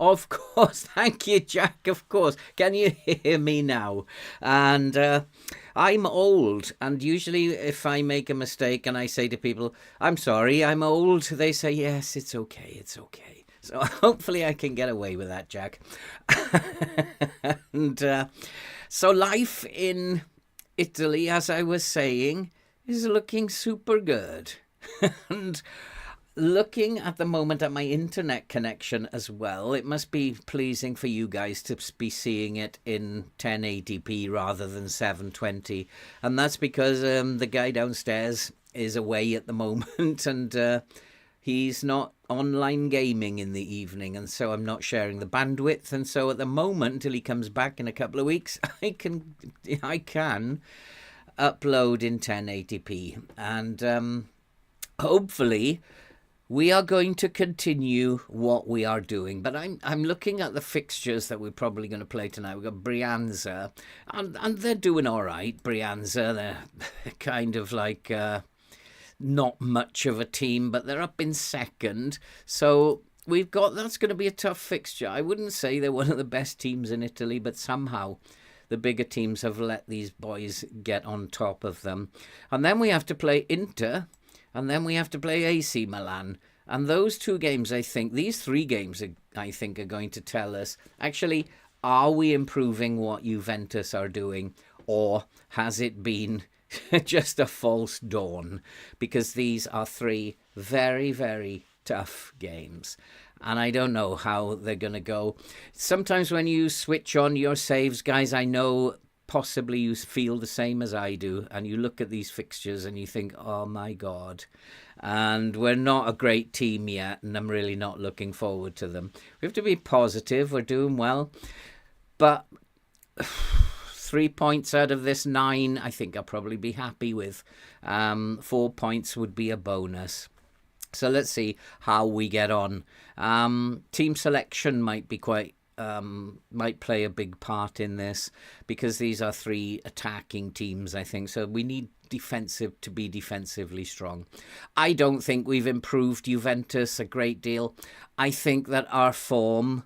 Of course. Thank you, Jack. Of course. Can you hear me now? And I'm old. And usually, if I make a mistake and I say to people, I'm sorry, I'm old, they say, yes, it's okay. It's okay. So hopefully I can get away with that, Jack. and so life in Italy, as I was saying, is looking super good. and looking at the moment at my internet connection as well, it must be pleasing for you guys to be seeing it in 1080p rather than 720. And that's because the guy downstairs is away at the moment and he's not online gaming in the evening, and so I'm not sharing the bandwidth. And so at the moment, until he comes back in a couple of weeks, I can upload in 1080p. And hopefully we are going to continue what we are doing. But I'm looking at the fixtures that we're probably going to play tonight. We've got Brianza, and they're doing all right. Brianza, they're kind of like not much of a team, but they're up in second. So we've got, that's going to be a tough fixture. I wouldn't say they're one of the best teams in Italy, but somehow the bigger teams have let these boys get on top of them. And then we have to play Inter, and then we have to play AC Milan. And those two games, I think, these three games, I think, are going to tell us, actually, are we improving what Juventus are doing, or has it been just a false dawn? Because these are three very, very tough games. And I don't know how they're going to go. Sometimes when you switch on your saves, guys, I know possibly you feel the same as I do, and you look at these fixtures and you think, oh my God, and we're not a great team yet, and I'm really not looking forward to them. We have to be positive. We're doing well, but 3 points out of this 9 I think I'll probably be happy with. 4 points would be a bonus. So let's see how we get on. Team selection might be might play a big part in this, because these are three attacking teams, I think. So we need to be defensively strong. I don't think we've improved Juventus a great deal. I think that our form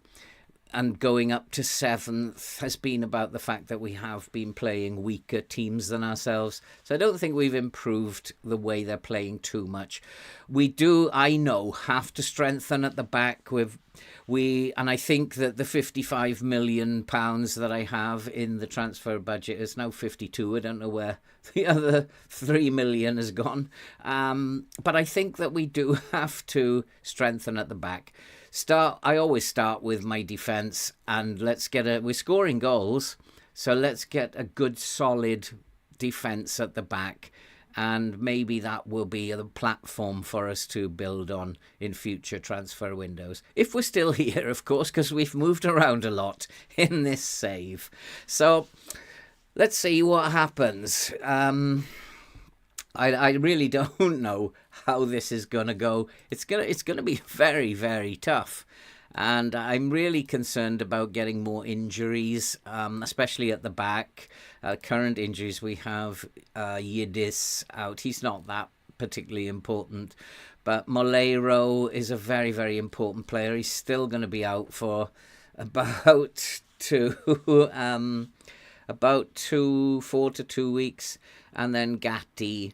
and going up to 7th has been about the fact that we have been playing weaker teams than ourselves. So I don't think we've improved the way they're playing too much. We do, I know, have to strengthen at the back. And I think that the £55 million that I have in the transfer budget is now 52. I don't know where the other 3 million has gone. But I think that we do have to strengthen at the back. I always start with my defence, and we're scoring goals, so let's get a good solid defence at the back, and maybe that will be the platform for us to build on in future transfer windows. If we're still here, of course, because we've moved around a lot in this save. So let's see what happens. I really don't know how this is going to go. It's going to be very, very tough. And I'm really concerned about getting more injuries, especially at the back. Current injuries, we have Yildiz out. He's not that particularly important. But Molero is a very, very important player. He's still going to be out for about 4 to 2 weeks. And then Gatti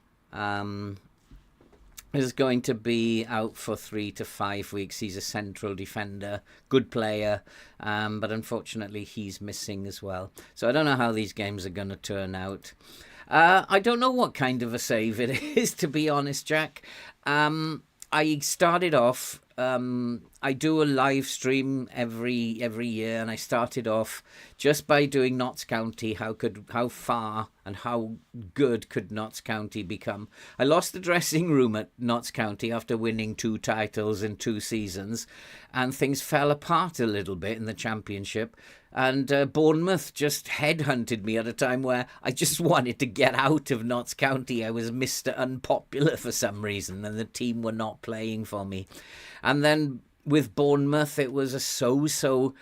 is going to be out for 3 to 5 weeks. He's a central defender, good player, but unfortunately he's missing as well. So I don't know how these games are going to turn out. I don't know what kind of a save it is, to be honest, Jack. I started off, I do a live stream every year, and I started off just by doing Notts County. How far and how good could Notts County become? I lost the dressing room at Notts County after winning 2 titles in 2 seasons, and things fell apart a little bit in the Championship. And Bournemouth just headhunted me at a time where I just wanted to get out of Notts County. I was Mr. Unpopular for some reason, and the team were not playing for me. And then with Bournemouth, it was a so-so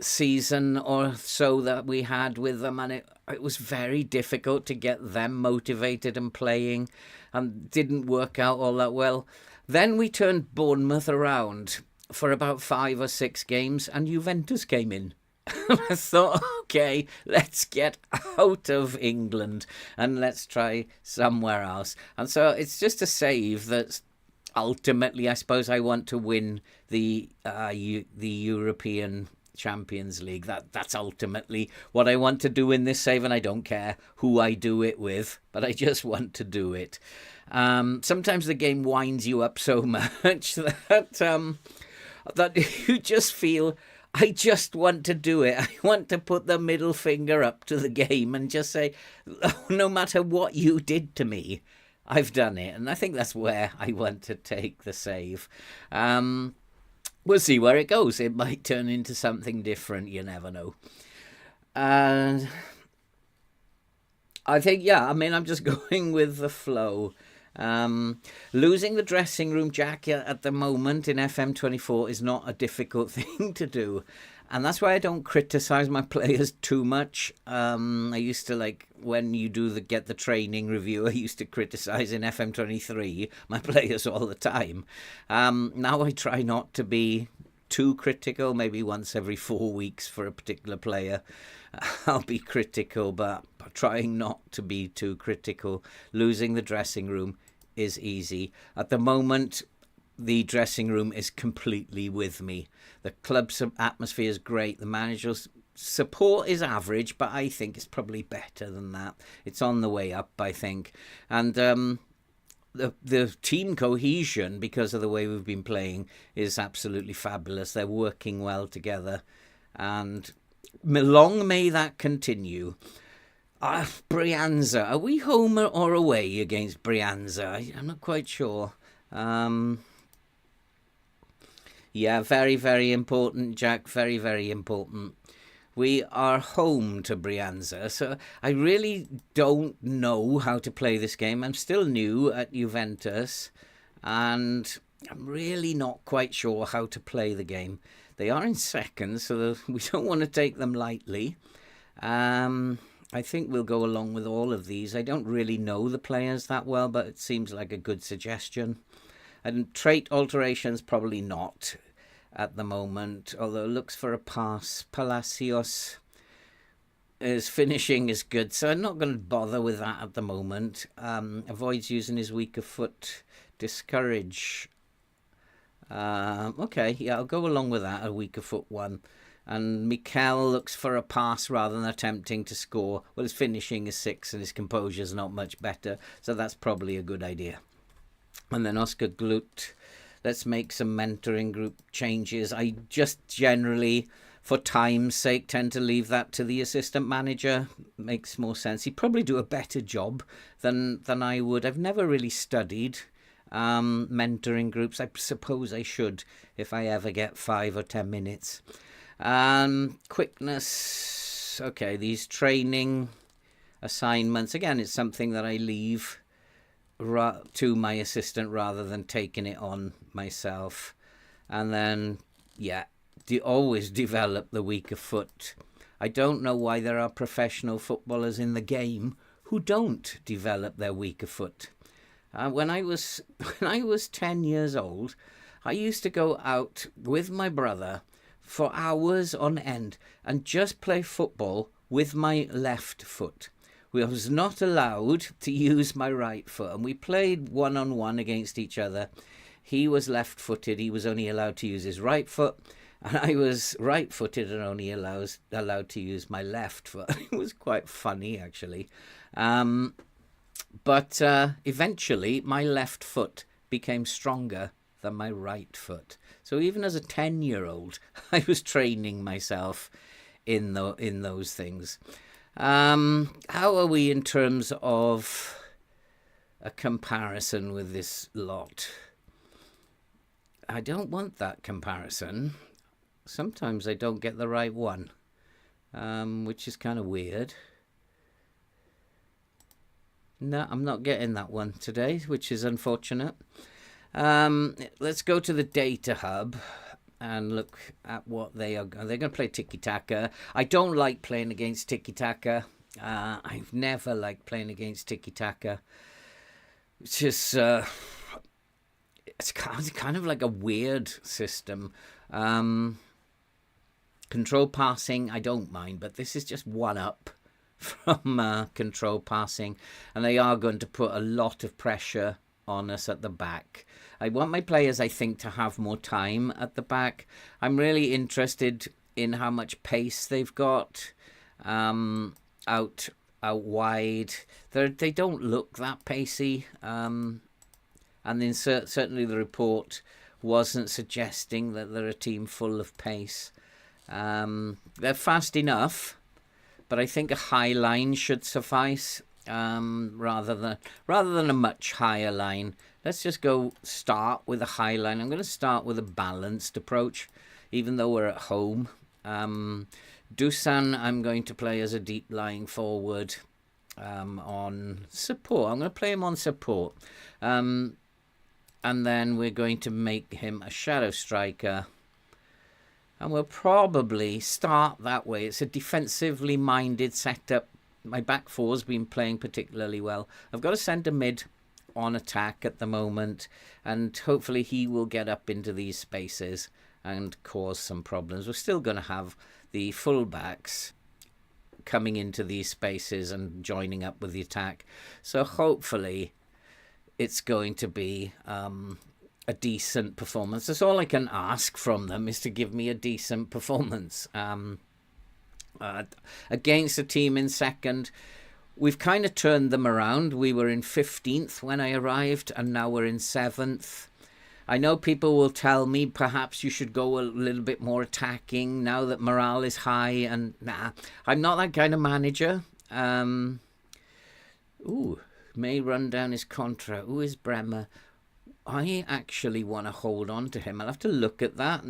season or so that we had with them, and it was very difficult to get them motivated and playing, and didn't work out all that well. Then we turned Bournemouth around, for about 5 or 6 games, and Juventus came in. I thought, okay, let's get out of England and let's try somewhere else. And so it's just a save that ultimately, I suppose, I want to win the European Champions League. That's ultimately what I want to do in this save, and I don't care who I do it with, but I just want to do it. Sometimes the game winds you up so much that you just feel, I just want to do it. I want to put the middle finger up to the game and just say, oh, no matter what you did to me, I've done it. And I think that's where I want to take the save. We'll see where it goes. It might turn into something different. You never know. And I think, I'm just going with the flow. Losing the dressing room jacket at the moment in FM24 is not a difficult thing to do. And that's why I don't criticize my players too much. I used to, when you get the training review, I used to criticize in FM23 my players all the time. Now I try not to be too critical. Maybe once every 4 weeks for a particular player, I'll be critical, but trying not to be too critical. Losing the dressing room is easy. At the moment, the dressing room is completely with me. The club's atmosphere is great. The manager's support is average, but I think it's probably better than that. It's on the way up, I think. And the team cohesion, because of the way we've been playing, is absolutely fabulous. They're working well together. And long may that continue. Brianza. Are we home or away against Brianza? I'm not quite sure. Very, very important, Jack. Very, very important. We are home to Brianza, so I really don't know how to play this game. I'm still new at Juventus, and I'm really not quite sure how to play the game. They are in second, so we don't want to take them lightly. I think we'll go along with all of these. I don't really know the players that well, but it seems like a good suggestion. And trait alterations, probably not at the moment, although looks for a pass. Palacios, his finishing is good, so I'm not going to bother with that at the moment. Avoids using his weaker foot. Discourage. Okay, I'll go along with that, a weaker foot one. And Mikel looks for a pass rather than attempting to score. Well, his finishing is 6 and his composure is not much better, so that's probably a good idea. And then Oscar Glut, let's make some mentoring group changes. I just generally, for time's sake, tend to leave that to the assistant manager. Makes more sense. He'd probably do a better job than I would. I've never really studied mentoring groups. I suppose I should if I ever get 5 or 10 minutes. Quickness. Okay, these training assignments. Again, it's something that I leave to my assistant rather than taking it on myself. And then, always develop the weaker foot. I don't know why there are professional footballers in the game who don't develop their weaker foot. When I was 10 years old, I used to go out with my brother for hours on end and just play football with my left foot. We was not allowed to use my right foot, and we played one-on-one against each other. He was left-footed. He was only allowed to use his right foot, and I was right-footed and only allowed to use my left foot. It was quite funny, actually. But eventually, my left foot became stronger than my right foot. So even as a 10-year-old, I was training myself in those things. How are we in terms of a comparison with this lot? I don't want that comparison. Sometimes I don't get the right one, which is kind of weird. No, I'm not getting that one today, which is unfortunate. Let's go to the data hub and look at what they are. They're going to play tiki-taka. I don't like playing against tiki-taka. I've never liked playing against tiki-taka. It's just it's kind of like a weird system. Control passing, I don't mind, but this is just one up from control passing, and they are going to put a lot of pressure on us at the back. I want my players, I think, to have more time at the back. I'm really interested in how much pace they've got out wide. They don't look that pacey, and then certainly the report wasn't suggesting that they're a team full of pace. They're fast enough, but I think a high line should suffice rather than a much higher line. Let's just go start with a high line. I'm going to start with a balanced approach, even though we're at home. Dusan, I'm going to play as a deep lying forward on support. I'm going to play him on support. And then we're going to make him a shadow striker. And we'll probably start that way. It's a defensively minded setup. My back four's been playing particularly well. I've got a centre mid on attack at the moment, and hopefully he will get up into these spaces and cause some problems. We're still going to have the full-backs coming into these spaces and joining up with the attack. So hopefully it's going to be a decent performance. That's all I can ask from them, is to give me a decent performance. Against a team in second, we've kind of turned them around. We were in 15th when I arrived, and now we're in 7th. I know people will tell me perhaps you should go a little bit more attacking now that morale is high, and nah, I'm not that kind of manager. May run down his contra. Who is Bremer? I actually want to hold on to him. I'll have to look at that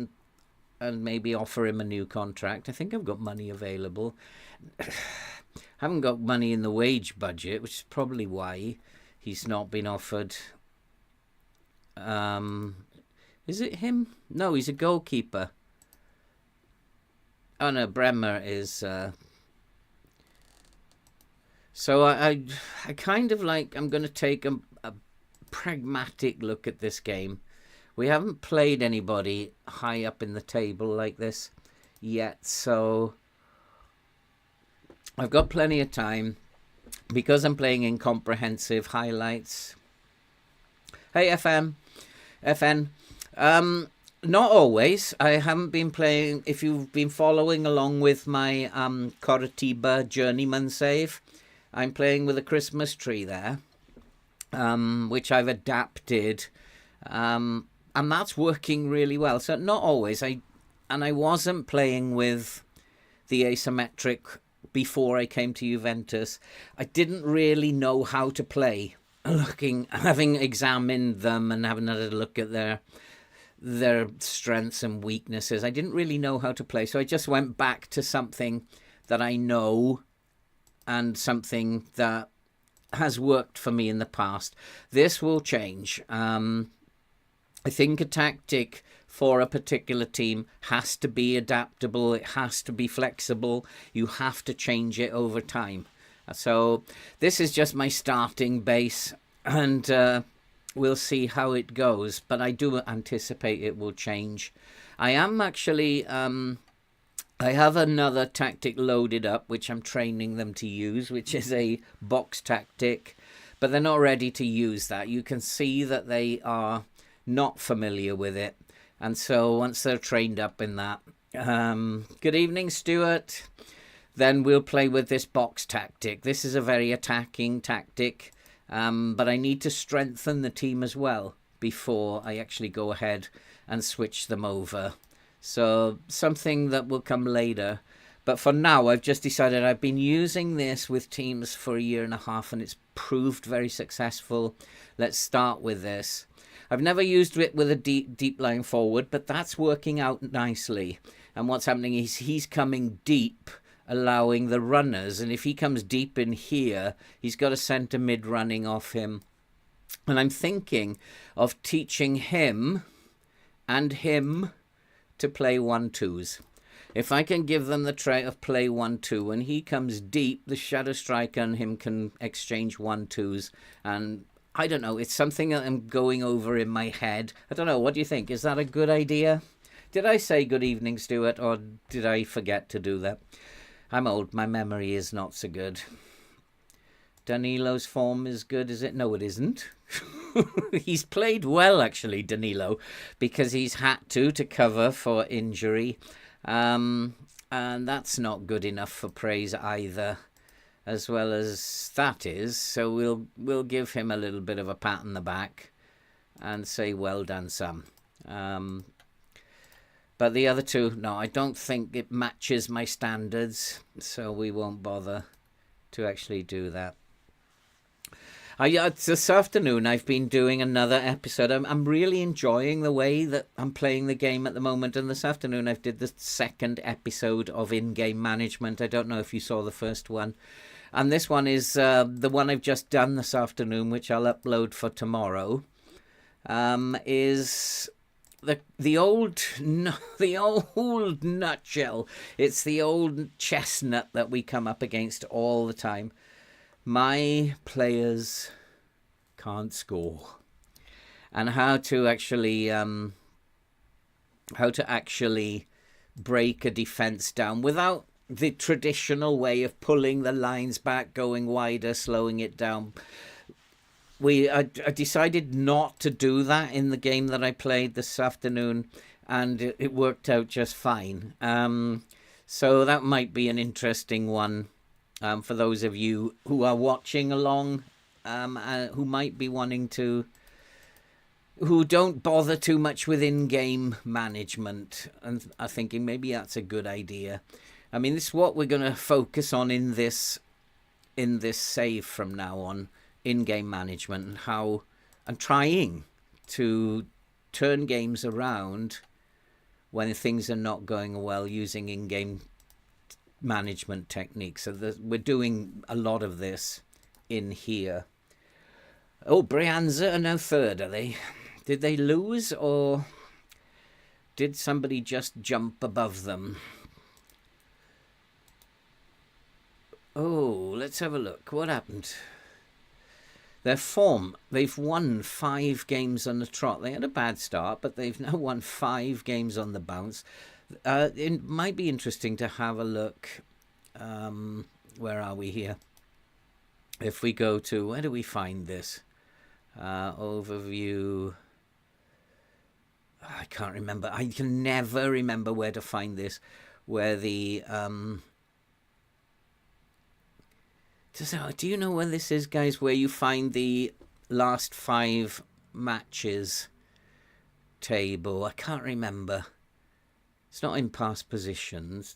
and maybe offer him a new contract. I think I've got money available. Haven't got money in the wage budget, which is probably why he's not been offered. Is it him? No, he's a goalkeeper. Oh no, Bremer is. So I kind of like. I'm going to take a pragmatic look at this game. We haven't played anybody high up in the table like this yet, so I've got plenty of time because I'm playing in comprehensive highlights. Hey FN, not always. I haven't been playing. If you've been following along with my Coritiba journeyman save, I'm playing with a Christmas tree there, which I've adapted, and that's working really well. So not always. I wasn't playing with the asymmetric before I came to Juventus. I didn't really know how to play. Having examined them and having had a look at their strengths and weaknesses, I didn't really know how to play. So I just went back to something that I know and something that has worked for me in the past. This will change. I think a tactic for a particular team has to be adaptable. It has to be flexible. You have to change it over time. So this is just my starting base, and we'll see how it goes. But I do anticipate it will change. I am actually... I have another tactic loaded up, which I'm training them to use, which is a box tactic. But they're not ready to use that. You can see that they are not familiar with it. And so once they're trained up in that... good evening, Stuart. Then we'll play with this box tactic. This is a very attacking tactic, but I need to strengthen the team as well before I actually go ahead and switch them over. So something that will come later. But for now, I've just decided I've been using this with teams for a year and a half, and it's proved very successful. Let's start with this. I've never used it with a deep line forward, but that's working out nicely. And what's happening is he's coming deep, allowing the runners, and if he comes deep in here, he's got a centre mid running off him. And I'm thinking of teaching him and him to play 1-2s. If I can give them the trait of play 1-2, when he comes deep, the shadow striker and him can exchange 1-2s, and I don't know. It's something that I'm going over in my head. I don't know. What do you think? Is that a good idea? Did I say good evening, Stuart, or did I forget to do that? I'm old. My memory is not so good. Danilo's form is good, is it? No, it isn't. He's played well, actually, Danilo, because he's had to cover for injury. And that's not good enough for praise either, as well as that is. So we'll give him a little bit of a pat on the back and say, well done, Sam. But the other two, no, I don't think it matches my standards, so we won't bother to actually do that. This afternoon I've been doing another episode. I'm really enjoying the way that I'm playing the game at the moment. And this afternoon I did the second episode of In-Game Management. I don't know if you saw the first one. And this one is the one I've just done this afternoon, which I'll upload for tomorrow. Is the old nutshell. It's the old chestnut that we come up against all the time. My players can't score, and how to actually break a defense down without the traditional way of pulling the lines back, going wider, slowing it down. I decided not to do that in the game that I played this afternoon, and it worked out just fine. So that might be an interesting one. For those of you who are watching along, who might be wanting to, who don't bother too much with in-game management, and are thinking maybe that's a good idea. I mean, this is what we're going to focus on in this save from now on, in-game management, and how I'm trying to turn games around when things are not going well using in-game management techniques. So we're doing a lot of this in here. Oh, Brianza are now third, are they? Did they lose, or did somebody just jump above them? Oh, let's have a look. What happened? Their form, they've won 5 games on the trot. They had a bad start, but they've now won 5 games on the bounce. It might be interesting to have a look. Where are we here? If we go to, where do we find this? Overview. I can't remember. I can never remember where to find this. Where the do you know where this is, guys? Where you find the last 5 matches table? I can't remember. It's not in past positions.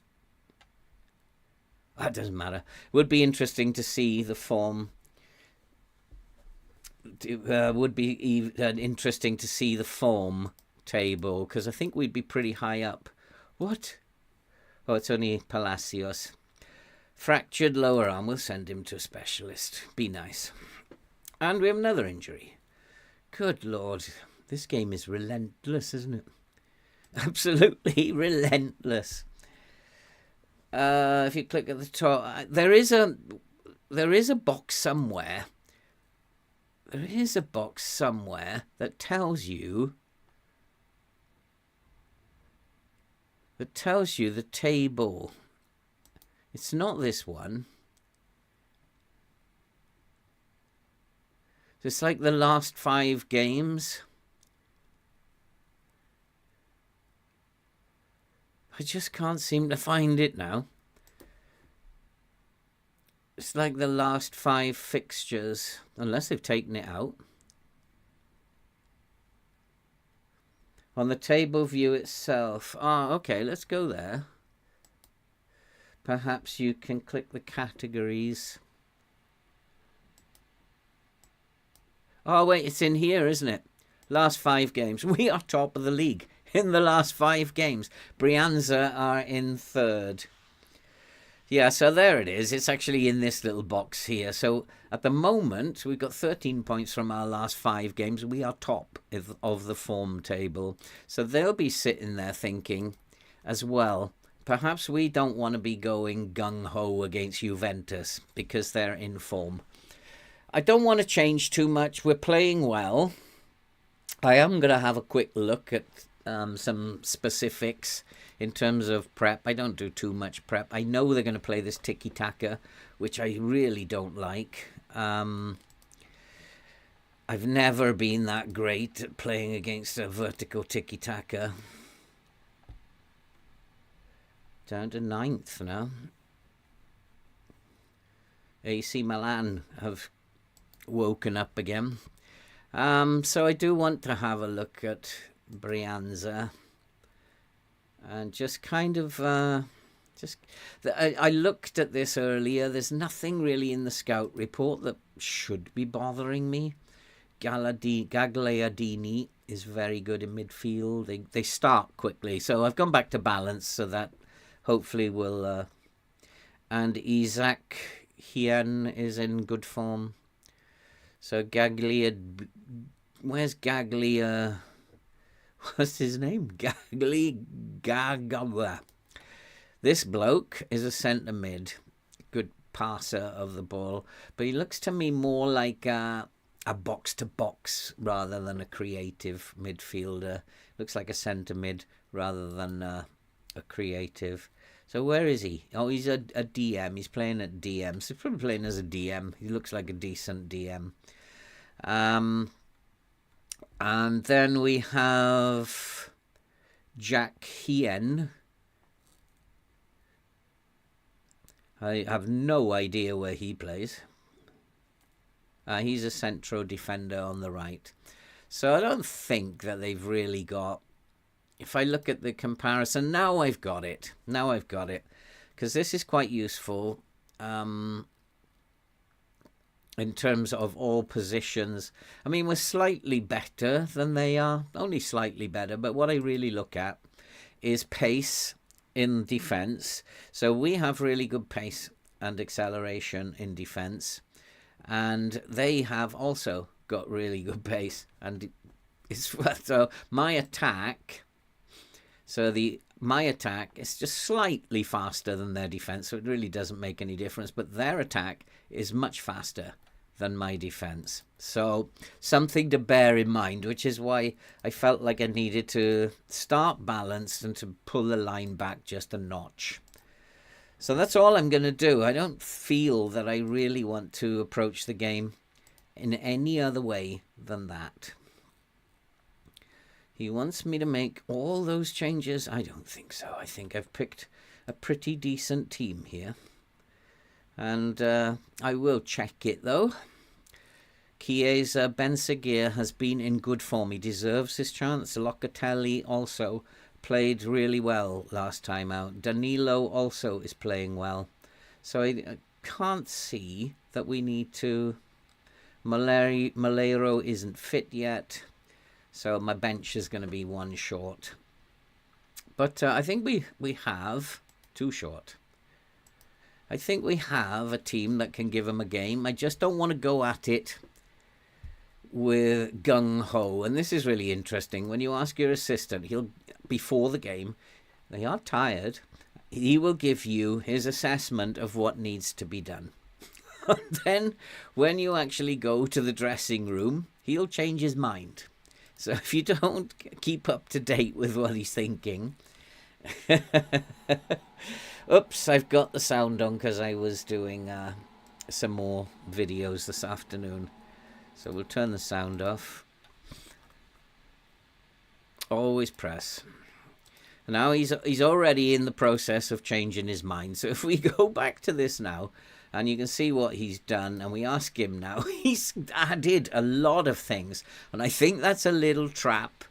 That doesn't matter. It would be interesting to see the form. Would be interesting to see the form table, because I think we'd be pretty high up. What? Oh, it's only Palacios. Fractured lower arm. We'll send him to a specialist. Be nice. And we have another injury. Good Lord. This game is relentless, isn't it? Absolutely relentless. If you click at the top, there is a box somewhere. There is a box somewhere that tells you the table. It's not this one. It's like the last 5 games. I just can't seem to find it now. It's like the last 5 fixtures, unless they've taken it out. On the table view itself. Okay, let's go there. Perhaps you can click the categories. Oh, wait, it's in here, isn't it? Last 5 games. We are top of the league in the last 5 games. Brianza are in third. Yeah, so there it is. It's actually in this little box here. So at the moment, we've got 13 points from our last 5 games. We are top of the form table. So they'll be sitting there thinking as well, perhaps we don't want to be going gung-ho against Juventus because they're in form. I don't want to change too much. We're playing well. I am going to have a quick look at some specifics in terms of prep. I don't do too much prep. I know they're going to play this tiki-taka, which I really don't like. I've never been that great at playing against a vertical tiki-taka. Down to 9th now. AC Milan have woken up again. So I do want to have a look at Brianza and just kind of I looked at this earlier. There's nothing really in the scout report that should be bothering me. Gagliardini is very good in midfield. They start quickly, so I've gone back to balance, so that hopefully will and Isaac Hien is in good form. So where's Gaglia? What's his name? Gaglia. This bloke is a centre mid, good passer of the ball, but he looks to me more like a box to box rather than a creative midfielder. Looks like a centre mid rather than a creative. So where is he? Oh, he's a DM. He's playing at DM. So he's probably playing as a DM. He looks like a decent DM. And then we have Jack Hien. I have no idea where he plays. He's a central defender on the right. So I don't think that they've really got... If I look at the comparison, now I've got it. Because this is quite useful in terms of all positions. I mean, we're slightly better than they are. Only slightly better. But what I really look at is pace in defence. So we have really good pace and acceleration in defence. And they have also got really good pace. And so my attack... my attack is just slightly faster than their defense, so it really doesn't make any difference. But their attack is much faster than my defense. So something to bear in mind, which is why I felt like I needed to start balanced and to pull the line back just a notch. So that's all I'm going to do. I don't feel that I really want to approach the game in any other way than that. He wants me to make all those changes. I don't think so. I think I've picked a pretty decent team here. And I will check it, though. Chiesa Benseguir has been in good form. He deserves his chance. Locatelli also played really well last time out. Danilo also is playing well. So I can't see that we need to... Malero isn't fit yet. So my bench is going to be one short. But I think we have two short. I think we have a team that can give them a game. I just don't want to go at it with gung-ho. And this is really interesting. When you ask your assistant, before the game, they are tired, he will give you his assessment of what needs to be done. And then when you actually go to the dressing room, he'll change his mind. So if you don't keep up to date with what he's thinking... Oops, I've got the sound on because I was doing some more videos this afternoon. So we'll turn the sound off. Always press. Now he's already in the process of changing his mind. So if we go back to this now... And you can see what he's done. And we ask him now. He's added a lot of things. And I think that's a little trap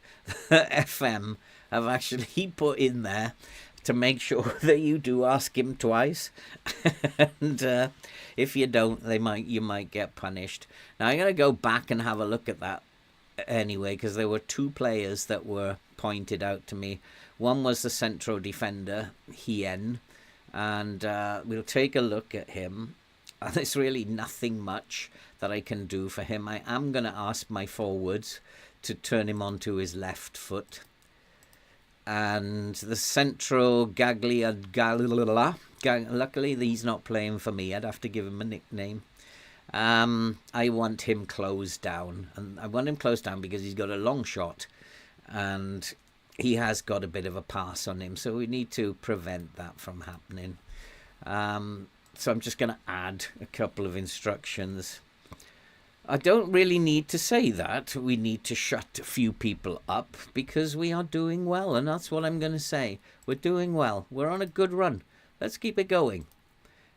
that FM have actually put in there to make sure that you do ask him twice. And if you don't, you might get punished. Now I'm going to go back and have a look at that anyway. Because there were two players that were pointed out to me. One was the central defender, Hien. And we'll take a look at him. And there's really nothing much that I can do for him. I am going to ask my forwards to turn him onto his left foot. And the central luckily he's not playing for me. I'd have to give him a nickname. I want him closed down. And I want him closed down because he's got a long shot and he has got a bit of a pass on him. So we need to prevent that from happening. So I'm just going to add a couple of instructions. I don't really need to say that. We need to shut a few people up because we are doing well. And that's what I'm going to say. We're doing well. We're on a good run. Let's keep it going.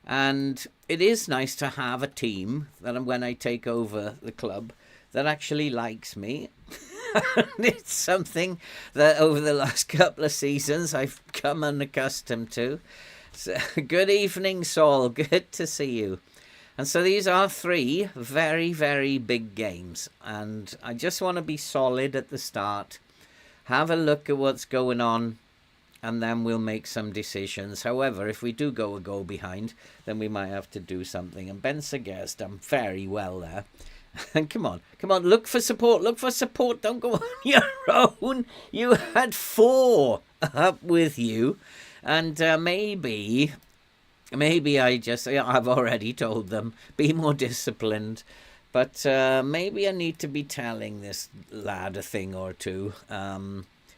And it is nice to have a team that when I take over the club that actually likes me. It's something that over the last couple of seasons I've come unaccustomed to. So, good evening, Saul. Good to see you. And so these are 3 very, very big games. And I just want to be solid at the start. Have a look at what's going on. And then we'll make some decisions. However, if we do go a goal behind, then we might have to do something. And Ben Seguer's done very well there. And come on, look for support, don't go on your own. You had 4 up with you. And maybe I've already told them, be more disciplined. But maybe I need to be telling this lad a thing or two.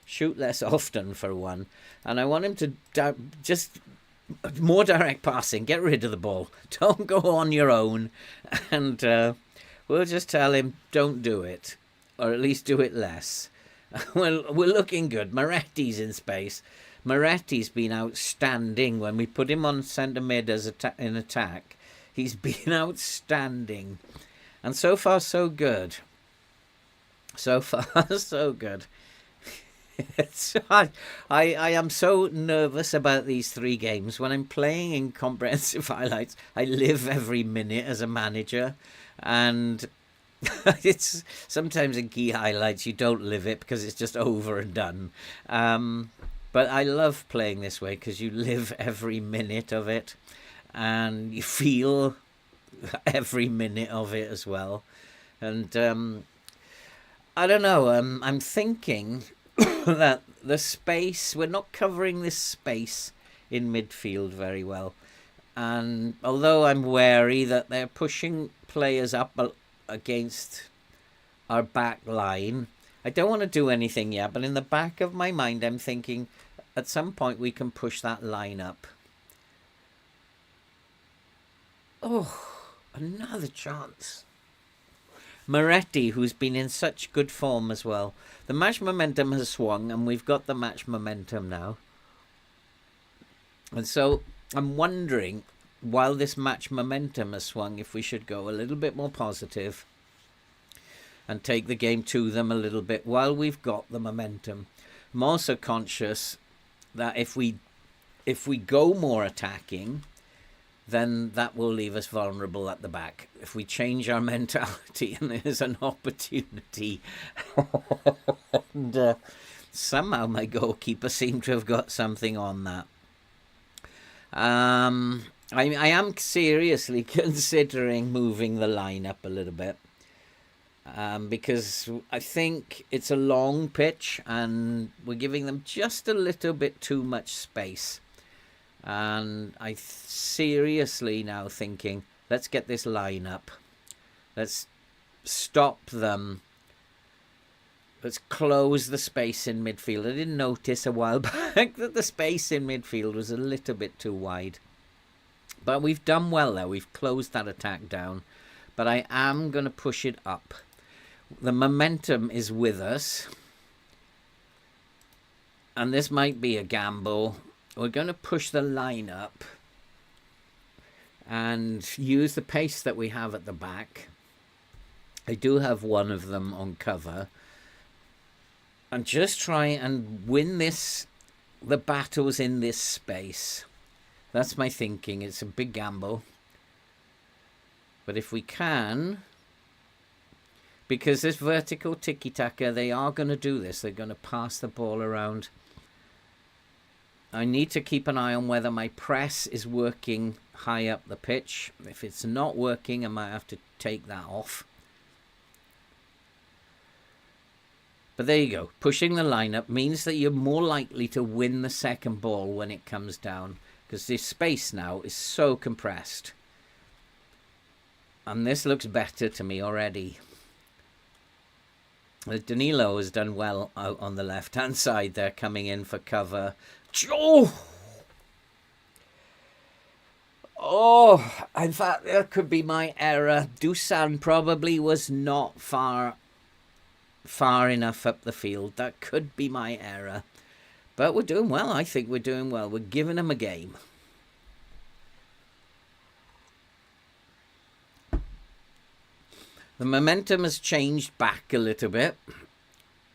Shoot less often for one. And I want him to just more direct passing. Get rid of the ball. Don't go on your own. And we'll just tell him, don't do it. Or at least do it less. Well, we're looking good. Moretti's in space. Moretti's been outstanding when we put him on centre mid as in attack. He's been outstanding. And so far, so good. So far, so good. I am so nervous about these 3 games. When I'm playing in comprehensive highlights, I live every minute as a manager. And it's sometimes in key highlights you don't live it because it's just over and done. But I love playing this way because you live every minute of it and you feel every minute of it as well. And I don't know, I'm thinking that the space, we're not covering this space in midfield very well. And although I'm wary that they're pushing players up against our back line, I don't want to do anything yet, but in the back of my mind, I'm thinking at some point we can push that line up. Oh, another chance. Moretti, who's been in such good form as well. The match momentum has swung, and we've got the match momentum now. And so I'm wondering, while this match momentum has swung, if we should go a little bit more positive and take the game to them a little bit while we've got the momentum. I'm also conscious that if we go more attacking, then that will leave us vulnerable at the back. If we change our mentality, and there's an opportunity. And somehow my goalkeeper seemed to have got something on that. I am seriously considering moving the line up a little bit. Because I think it's a long pitch and we're giving them just a little bit too much space. And I'm seriously now thinking, let's get this line up. Let's stop them. Let's close the space in midfield. I didn't notice a while back that the space in midfield was a little bit too wide. But we've done well there. We've closed that attack down. But I am going to push it up. The momentum is with us. And this might be a gamble. We're going to push the line up and use the pace that we have at the back. I do have one of them on cover. And just try and win the battles in this space. That's my thinking. It's a big gamble. But if we can, because this vertical tiki-taka, they are going to do this. They're going to pass the ball around. I need to keep an eye on whether my press is working high up the pitch. If it's not working, I might have to take that off. But there you go. Pushing the line up means that you're more likely to win the second ball when it comes down, because this space now is so compressed. And this looks better to me already. Danilo has done well out on the left-hand side there, coming in for cover. Oh, in fact, that could be my error. Dusan probably was not far enough up the field. That could be my error. But we're doing well. I think we're doing well. We're giving them a game. The momentum has changed back a little bit.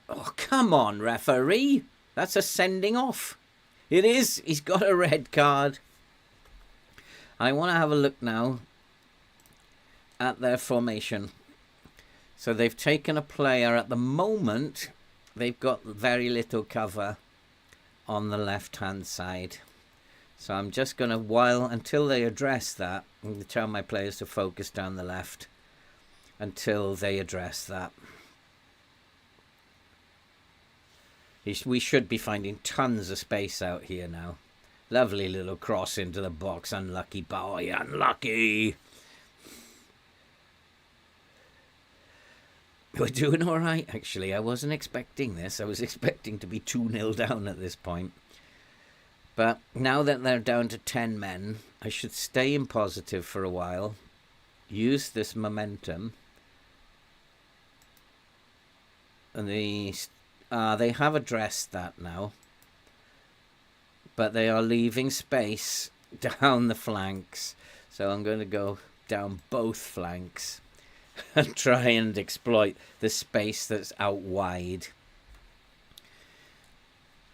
Oh, come on, referee. That's a sending off. It is. He's got a red card. I want to have a look now at their formation. So they've taken a player at the moment. They've got very little cover on the left-hand side. So I'm just going to, until they address that, I'm going to tell my players to focus down the left until they address that. We should be finding tons of space out here now. Lovely little cross into the box. Unlucky boy, unlucky. We're doing all right, actually. I wasn't expecting this. I was expecting to be 2-0 down at this point. But now that they're down to 10 men, I should stay in positive for a while. Use this momentum. And they have addressed that now. But they are leaving space down the flanks. So I'm going to go down both flanks and try and exploit the space that's out wide.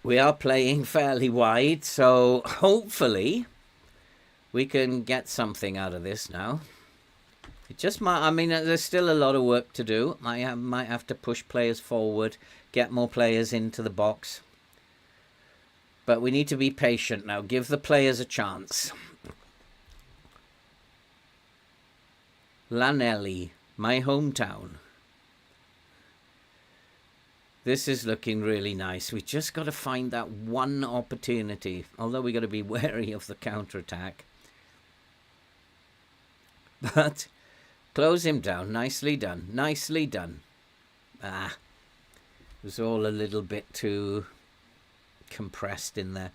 We are playing fairly wide, so hopefully we can get something out of this now. It just might, I mean, there's still a lot of work to do. I might have to push players forward, get more players into the box. But we need to be patient now. Give the players a chance. Lanelli, my hometown. This is looking really nice. We just got to find that one opportunity. Although we got to be wary of the counterattack. But close him down. Nicely done. Nicely done. It was all a little bit too compressed in there.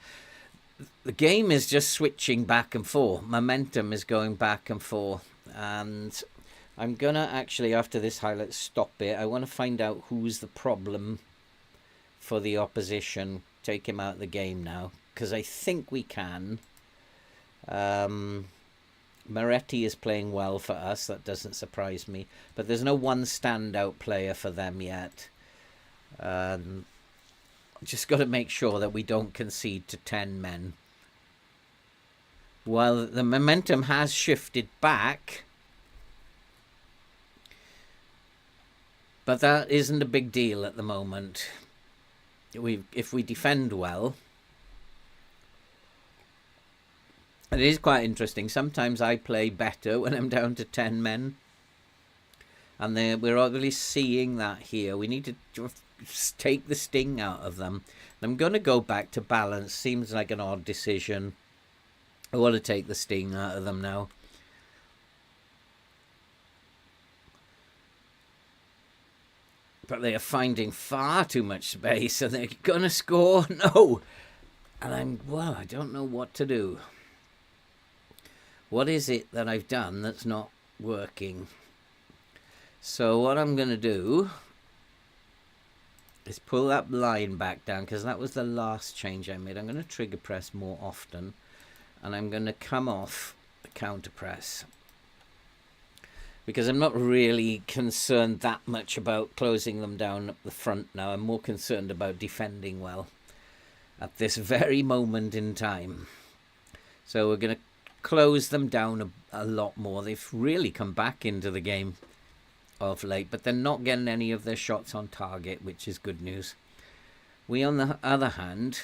The game is just switching back and forth. Momentum is going back and forth. And I'm going to actually, after this highlight, stop it. I want to find out who's the problem for the opposition. Take him out of the game now. Because I think we can. Moretti is playing well for us. That doesn't surprise me. But there's no one standout player for them yet. Just got to make sure that we don't concede to 10 men. Well, the momentum has shifted back. But that isn't a big deal at the moment. If we defend well. It is quite interesting. Sometimes I play better when I'm down to 10 men. And we're obviously seeing that here. We need to take the sting out of them. I'm going to go back to balance. Seems like an odd decision. I want to take the sting out of them now. But they are finding far too much space. Are they going to score? No. And I don't know what to do. What is it that I've done that's not working? So what I'm going to do is pull that line back down, because that was the last change I made. I'm going to trigger press more often, and I'm going to come off the counter press, because I'm not really concerned that much about closing them down up the front now. I'm more concerned about defending well at this very moment in time. So we're going to close them down a lot more. They've really come back into the game of late, but they're not getting any of their shots on target, which is good news. We, on the other hand,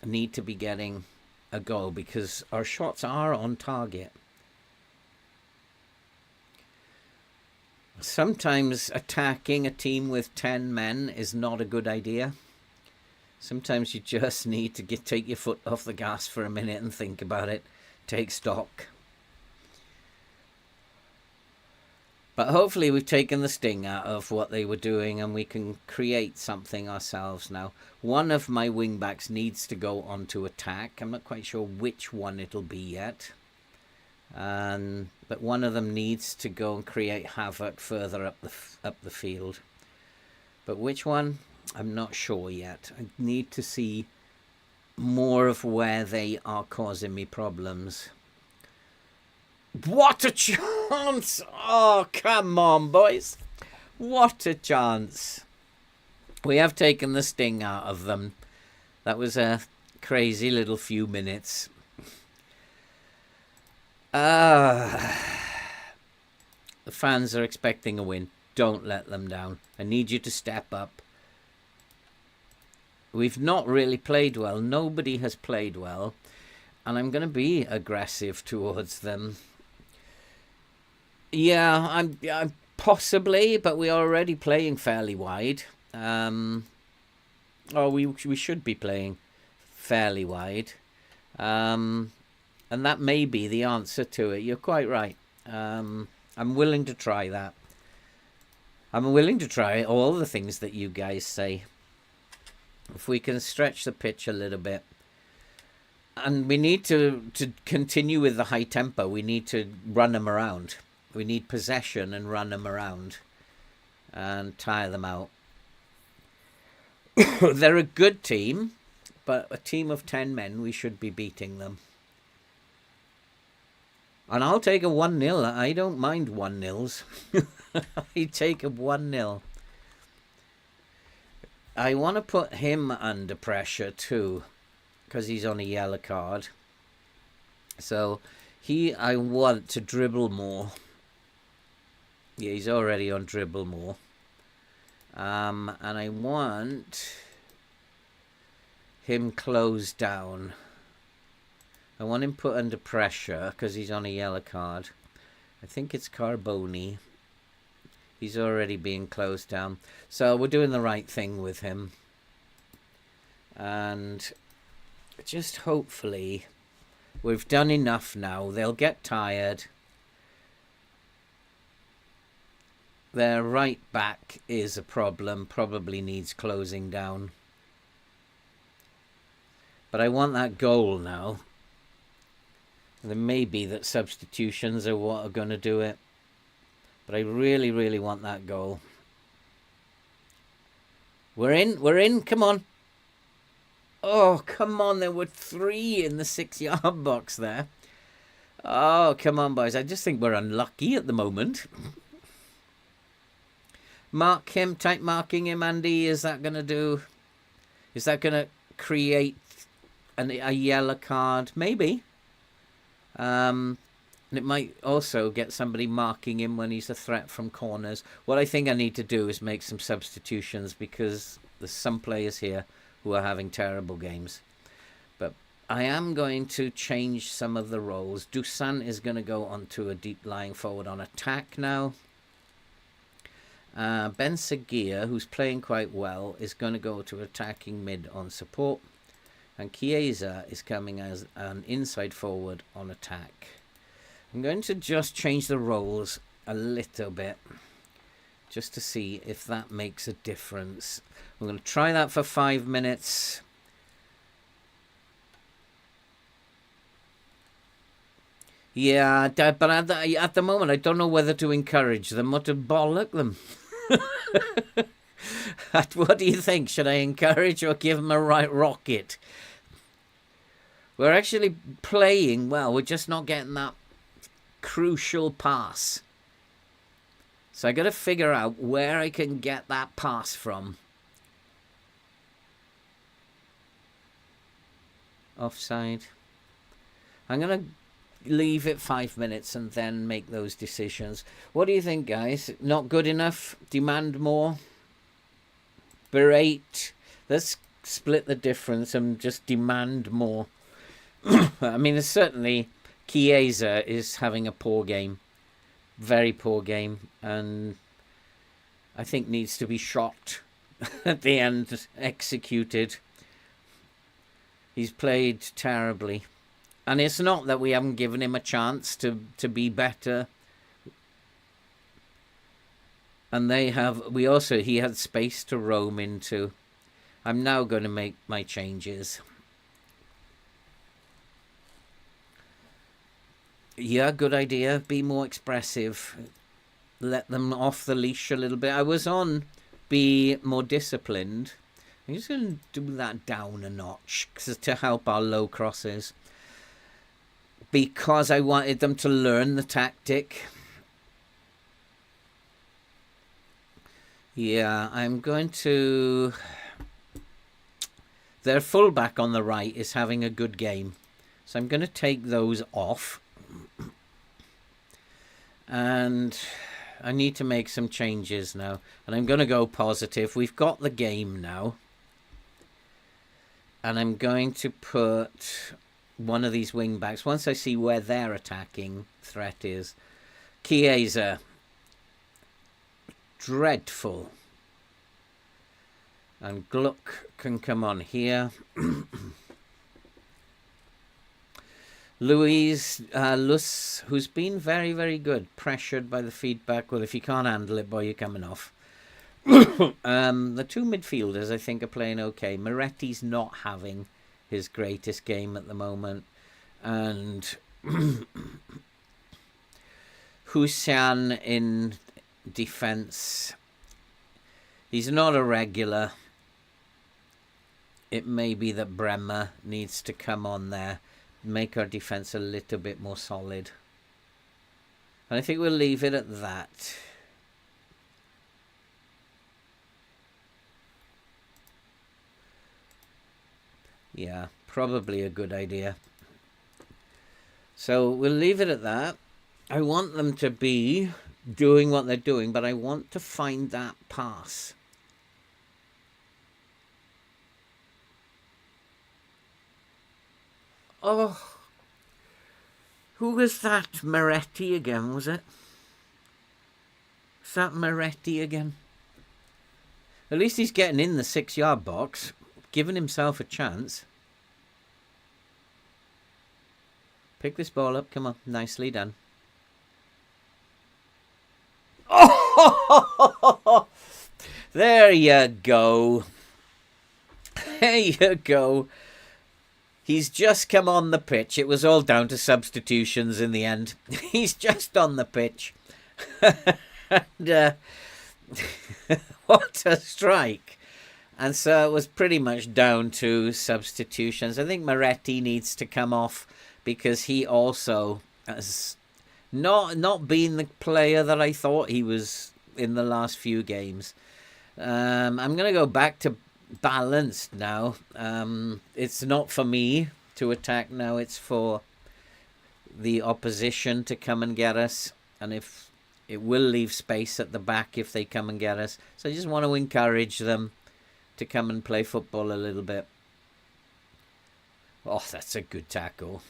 need to be getting a goal, because our shots are on target. Sometimes attacking a team with 10 men is not a good idea. Sometimes you just need to take your foot off the gas for a minute and think about it. Take stock. But hopefully we've taken the sting out of what they were doing and we can create something ourselves now. One of my wing-backs needs to go on to attack. I'm not quite sure which one it'll be yet. But one of them needs to go and create havoc further up the field. But which one? I'm not sure yet. I need to see more of where they are causing me problems. What a chance! Oh, come on, boys. What a chance. We have taken the sting out of them. That was a crazy little few minutes. The fans are expecting a win. Don't let them down. I need you to step up. We've not really played well. Nobody has played well. And I'm going to be aggressive towards them. Yeah, I'm possibly, but we're already playing fairly wide. We should be playing fairly wide. And that may be the answer to it. You're quite right. I'm willing to try that. I'm willing to try all the things that you guys say. If we can stretch the pitch a little bit. And we need to continue with the high tempo. We need to run them around. We need possession and run them around and tire them out. They're a good team, but a team of 10 men, we should be beating them. And I'll take a 1-0. I don't mind 1-0s. I take a 1-0. I want to put him under pressure too, because he's on a yellow card. So I want to dribble more. Yeah, he's already on dribble more. And I want him closed down. I want him put under pressure because he's on a yellow card. I think it's Carboni. He's already being closed down. So we're doing the right thing with him. And just hopefully we've done enough now. They'll get tired. Their right back is a problem. Probably needs closing down. But I want that goal now. There may be that substitutions are what are going to do it. But I really, really want that goal. We're in, come on. Oh, come on, there were 3 in the 6-yard box there. Oh, come on, boys. I just think we're unlucky at the moment. Mark him, tight marking him, Andy. Is that going to do? Is that going to create a yellow card? Maybe. And it might also get somebody marking him when he's a threat from corners. What I think I need to do is make some substitutions because there's some players here who are having terrible games. But I am going to change some of the roles. Dusan is going to go onto a deep lying forward on attack now. Ben Seguir, who's playing quite well, is going to go to attacking mid on support. And Chiesa is coming as an inside forward on attack. I'm going to just change the roles a little bit just to see if that makes a difference. We're going to try that for 5 minutes. Yeah, but at the moment, I don't know whether to encourage them or to bollock them. What do you think? Should I encourage or give them a right rocket? We're actually playing well. We're just not getting that crucial pass. So I got to figure out where I can get that pass from. Offside. I'm going to leave it 5 minutes and then make those decisions. What do you think, guys? Not good enough? Demand more? Berate? Let's split the difference and just demand more. I mean, it's certainly Chiesa is having a poor game. Very poor game. And I think needs to be shot at the end, executed. He's played terribly. And it's not that we haven't given him a chance to be better. And he had space to roam into. I'm now going to make my changes. Yeah, good idea. Be more expressive. Let them off the leash a little bit. I was on be more disciplined. I'm just going to do that down a notch to help our low crosses. Because I wanted them to learn the tactic. Yeah, I'm going to... Their fullback on the right is having a good game. So I'm going to take those off. And I need to make some changes now. And I'm going to go positive. We've got the game now. And I'm going to put one of these wing backs. Once I see where their attacking threat is. Chiesa. Dreadful. And Gluck can come on here. Luz, who's been very, very good. Pressured by the feedback. Well, if you can't handle it, boy, you're coming off. The two midfielders, I think, are playing okay. Moretti's not having his greatest game at the moment. And Hussein in defence. He's not a regular. It may be that Bremer needs to come on there. Make our defence a little bit more solid. And I think we'll leave it at that. Yeah, probably a good idea. So we'll leave it at that. I want them to be doing what they're doing, but I want to find that pass. Oh, who was that? Moretti again, was it? Was that Moretti again? At least he's getting in the 6-yard box, giving himself a chance. Pick this ball up, come on, nicely done. Oh, there you go. There you go. He's just come on the pitch. It was all down to substitutions in the end. He's just on the pitch. And, what a strike. And so it was pretty much down to substitutions. I think Moretti needs to come off because he also has not been the player that I thought he was in the last few games. I'm going to go back to balanced now. It's not for me to attack now. It's for the opposition to come and get us. And if it will leave space at the back if they come and get us. So I just want to encourage them to come and play football a little bit. Oh, that's a good tackle.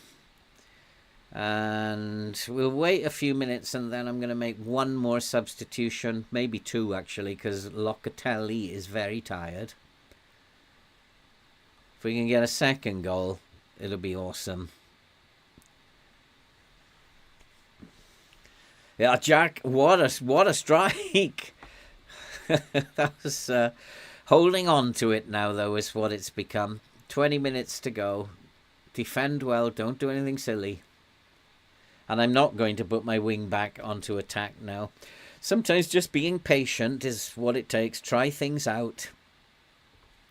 And we'll wait a few minutes and then I'm going to make one more substitution. Maybe two, actually, because Locatelli is very tired. If we can get a second goal, it'll be awesome. Yeah, Jack, what a strike. That was holding on to it now, though, is what it's become. 20 minutes to go. Defend well, don't do anything silly. And I'm not going to put my wing back onto attack now. Sometimes just being patient is what it takes. Try things out.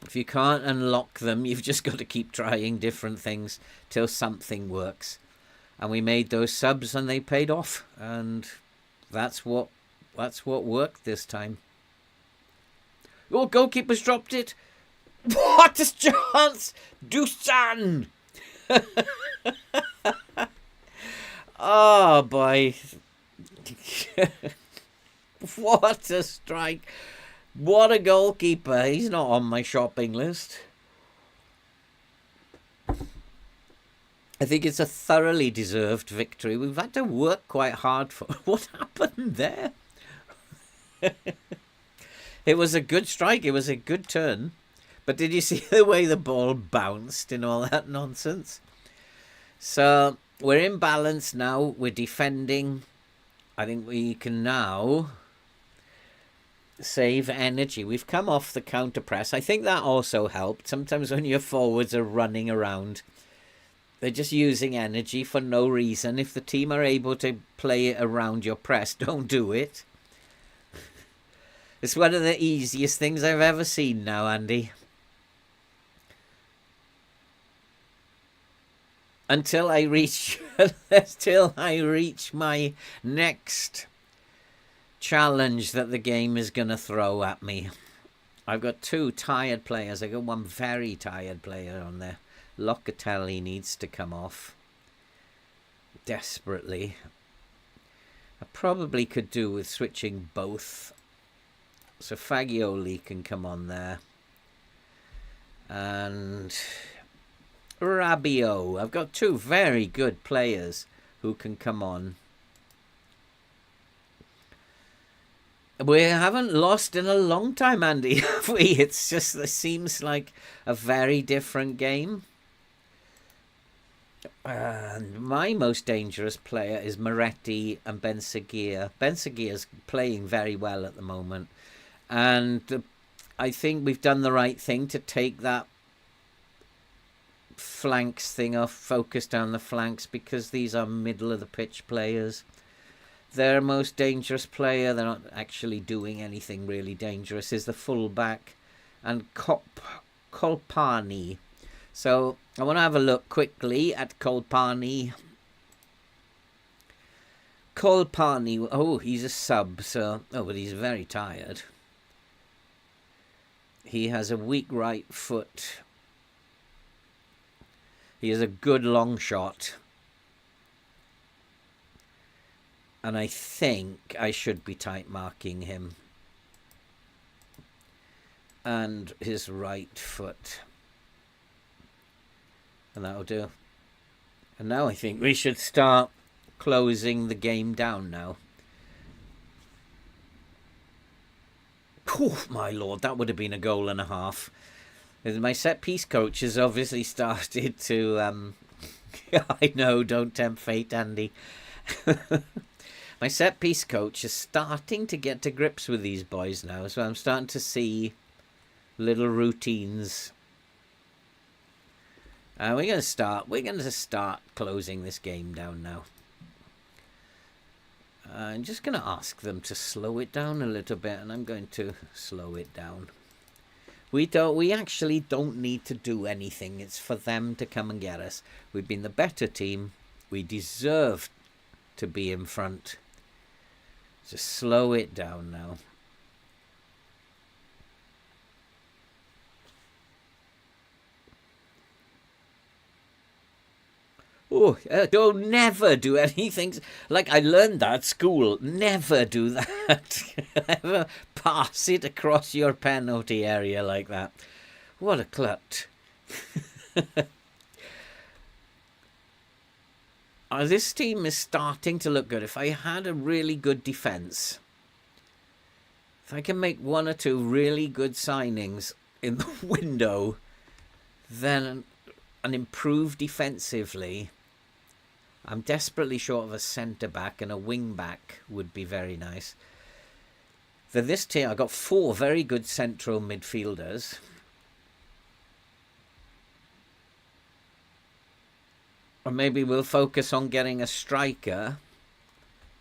If you can't unlock them, you've just got to keep trying different things till something works. And we made those subs and they paid off. And that's what worked this time. Oh, goalkeeper's dropped it. What a chance! Dusan! Oh, boy. What a strike. What a goalkeeper. He's not on my shopping list. I think it's a thoroughly deserved victory. We've had to work quite hard for... What happened there? It was a good strike. It was a good turn. But did you see the way the ball bounced and all that nonsense? So we're in balance now. We're defending. I think we can now save energy. We've come off the counter press. I think that also helped. Sometimes when your forwards are running around, they're just using energy for no reason. If the team are able to play it around your press, don't do it. It's one of the easiest things I've ever seen now, Andy. Until I reach my next challenge that the game is going to throw at me. I've got two tired players. I got one very tired player on there. Locatelli needs to come off desperately. I probably could do with switching both. So Fagioli can come on there. And Rabiot. I've got two very good players who can come on. We haven't lost in a long time, Andy, have we? It's just, it seems like a very different game. And my most dangerous player is Moretti and Ben Seguir. Ben Seguir's playing very well at the moment. And I think we've done the right thing to take that flanks thing off, focus down the flanks, because these are middle of the pitch players. Their most dangerous player, they're not actually doing anything really dangerous, is the fullback and Kolpani. So I want to have a look quickly at Kolpani. Kolpani, oh, he's a sub, so, oh, but he's very tired. He has a weak right foot. He has a good long shot. And I think I should be tight marking him. And his right foot. And that'll do. And now I think we should start closing the game down now. Oh, my lord, that would have been a goal and a half. My set-piece coach has obviously started to... I know, don't tempt fate, Andy. My set-piece coach is starting to get to grips with these boys now, so I'm starting to see little routines. We're going to start closing this game down now. I'm just going to ask them to slow it down a little bit, and I'm going to slow it down. We actually don't need to do anything. It's for them to come and get us. We've been the better team. We deserve to be in front. Just slow it down now. Oh, don't never do anything. Like, I learned that at school. Never do that. Never pass it across your penalty area like that. What a clut. This team is starting to look good. If I had a really good defence, if I can make one or two really good signings in the window, then and improve defensively, I'm desperately short of a centre-back, and a wing-back would be very nice. For this team, I've got 4 very good central midfielders. Or maybe we'll focus on getting a striker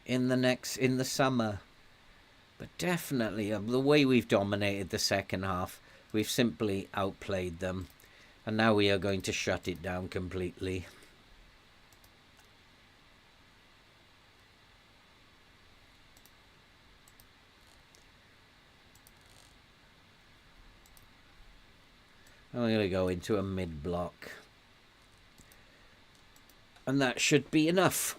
in the summer. But definitely, the way we've dominated the second half, we've simply outplayed them. And now we are going to shut it down completely. I'm going to go into a mid-block. And that should be enough.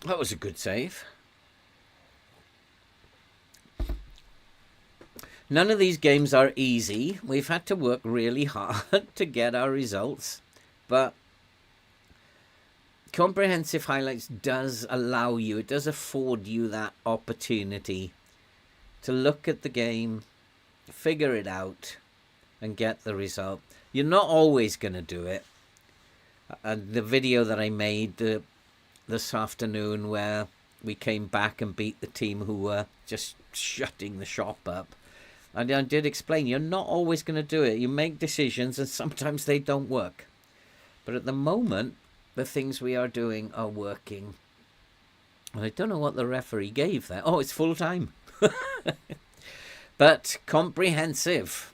That was a good save. None of these games are easy. We've had to work really hard to get our results. But Comprehensive Highlights does allow you, it does afford you that opportunity to look at the game, figure it out, and get the result. You're not always going to do it. And the video that I made this afternoon where we came back and beat the team who were just shutting the shop up. And I did explain, you're not always going to do it. You make decisions and sometimes they don't work. But at the moment, the things we are doing are working. And I don't know what the referee gave there. Oh, it's full time. But comprehensive.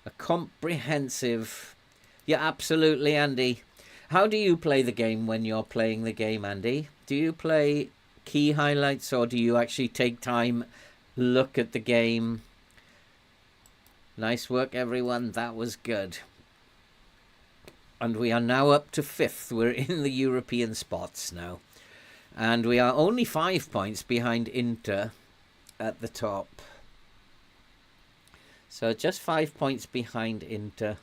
A comprehensive. Yeah, absolutely, Andy. How do you play the game when you're playing the game, Andy? Do you play key highlights or do you actually take time, look at the game? Nice work, everyone. That was good. And we are now up to 5th. We're in the European spots now. And we are only 5 points behind Inter at the top. So just 5 points behind Inter.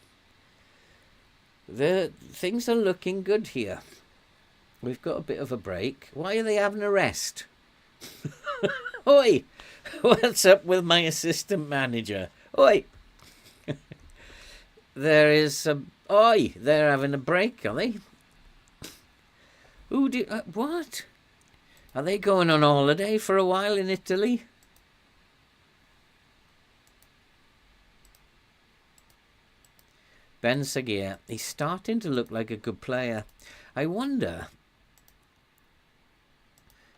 Things are looking good here. We've got a bit of a break. Why are they having a rest? Oi! What's up with my assistant manager? Oi! There is a... Oi! They're having a break, are they? What? Are they going on holiday for a while in Italy? Ben Seguir, he's starting to look like a good player. I wonder,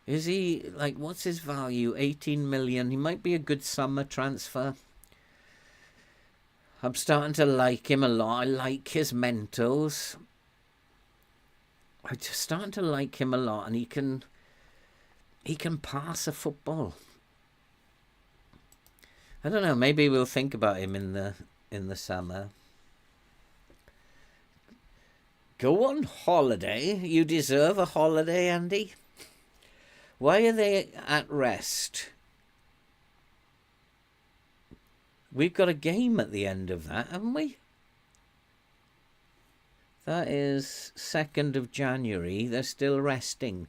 is he, like, what's his value? 18 million. He might be a good summer transfer. I'm starting to like him a lot. I like his mentals. I'm just starting to like him a lot, and he can pass a football. I don't know, maybe we'll think about him in the summer. Go on holiday. You deserve a holiday, Andy. Why are they at rest? We've got a game at the end of that, haven't we? That is 2nd of January. They're still resting.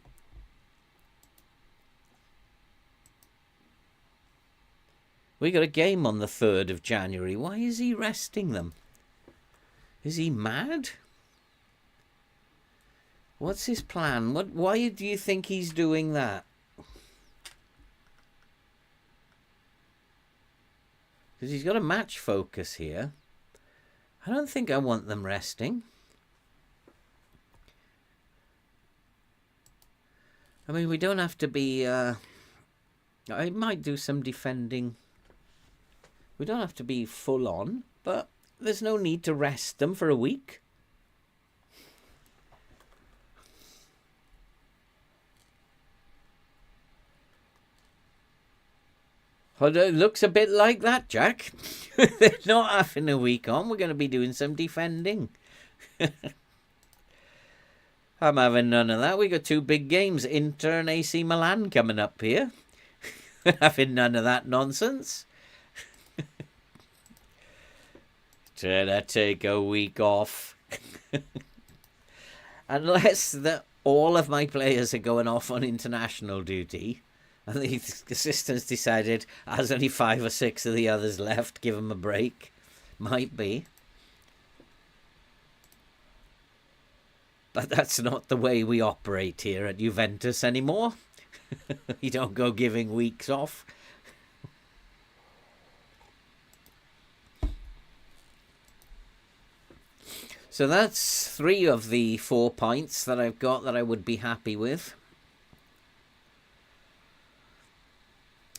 We got a game on the 3rd of January. Why is he resting them? Is he mad? What's his plan? Why do you think he's doing that? Because he's got a match focus here. I don't think I want them resting. I mean, we don't have to be... I might do some defending. We don't have to be full on, but there's no need to rest them for a week. It looks a bit like that, Jack. They're not having a week on. We're going to be doing some defending. I'm having none of that. We got 2 big games, Inter and AC Milan, coming up here. Having none of that nonsense. Should I take a week off? Unless all of my players are going off on international duty. And the assistants decided, there's only 5 or 6 of the others left, give them a break. Might be. But that's not the way we operate here at Juventus anymore. You don't go giving weeks off. So that's 3 of the 4 points that I've got that I would be happy with.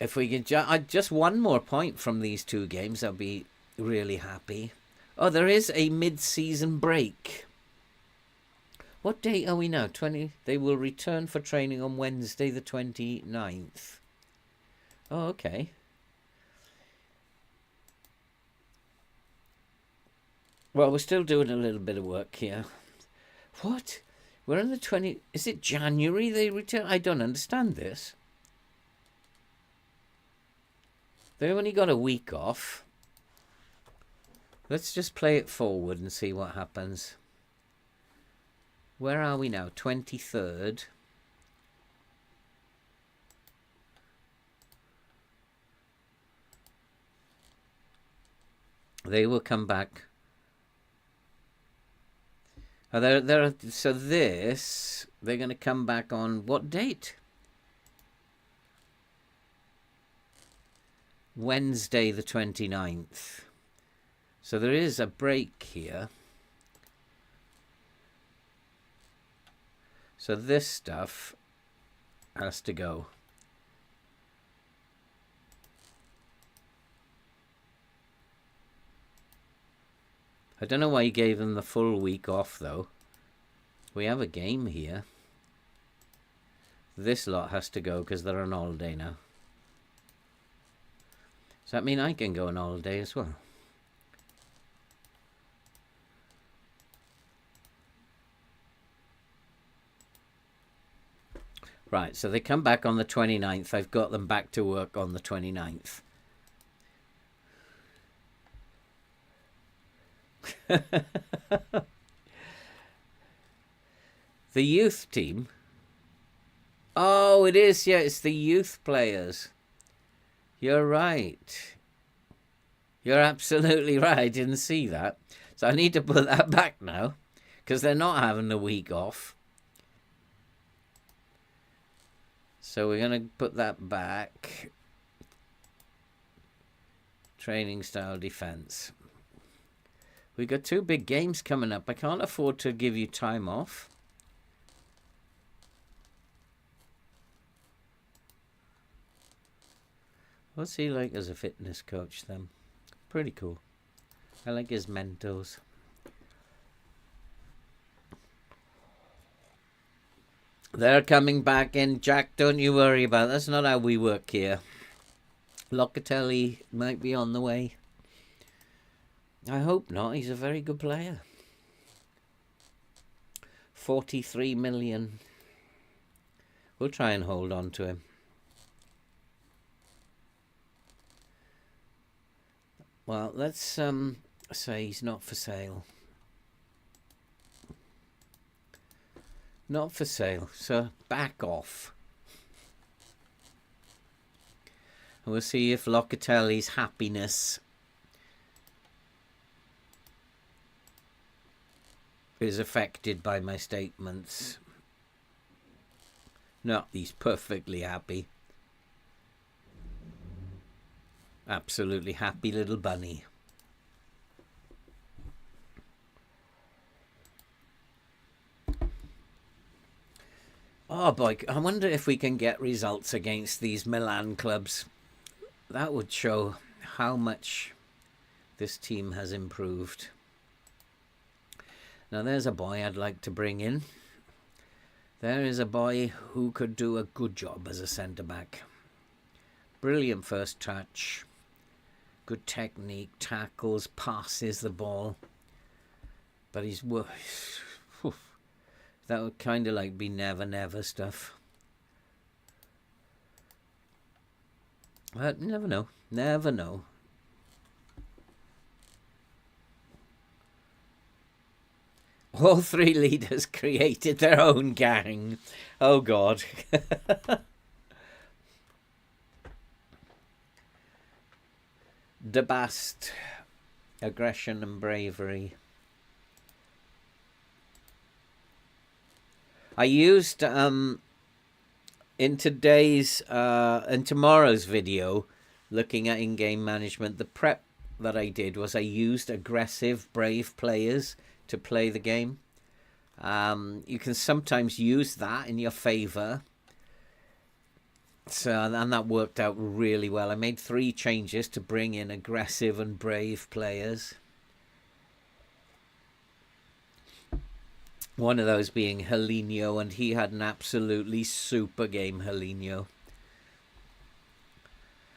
If we can just 1 more point from these 2 games, I'll be really happy. Oh, there is a mid-season break. What date are we now? 20. They will return for training on Wednesday the 29th. Oh, okay. Well, we're still doing a little bit of work here. What? We're on the 20... Is it January they return? I don't understand this. They only got a week off. Let's just play it forward and see what happens. Where are we now? 23rd. They will come back. So they're going to come back on what date? Wednesday the 29th. So there is a break here. So this stuff has to go. I don't know why he gave them the full week off, though. We have a game here. This lot has to go because they're on holiday now. Does that mean I can go on holiday as well? Right, so they come back on the 29th. I've got them back to work on the 29th. The youth team? Oh, it is, yeah, it's the youth players. You're right. You're absolutely right. I didn't see that. So I need to put that back now because they're not having a week off. So we're going to put that back. Training style defense. We've got 2 big games coming up. I can't afford to give you time off. What's he like as a fitness coach then? Pretty cool. I like his Mentos. They're coming back in, Jack. Don't you worry about it. That's not how we work here. Locatelli might be on the way. I hope not. He's a very good player. 43 million. We'll try and hold on to him. Well, let's say he's not for sale. Not for sale, so back off. And we'll see if Locatelli's happiness is affected by my statements. No, he's perfectly happy. Absolutely happy little bunny. Oh boy, I wonder if we can get results against these Milan clubs. That would show how much this team has improved. Now there's a boy I'd like to bring in. There is a boy who could do a good job as a centre-back. Brilliant first touch. Good technique, tackles, passes the ball. But he's... That would kind of like be never stuff. But never know. Never know. All 3 leaders created their own gang. Oh, God. Debast. Aggression and bravery. I used in tomorrow's video, looking at in-game management, the prep that I did was I used aggressive, brave players to play the game. You can sometimes use that in your favor. So, and that worked out really well. I made 3 changes to bring in aggressive and brave players. One of those being Helinho, and he had an absolutely super game, Helinho.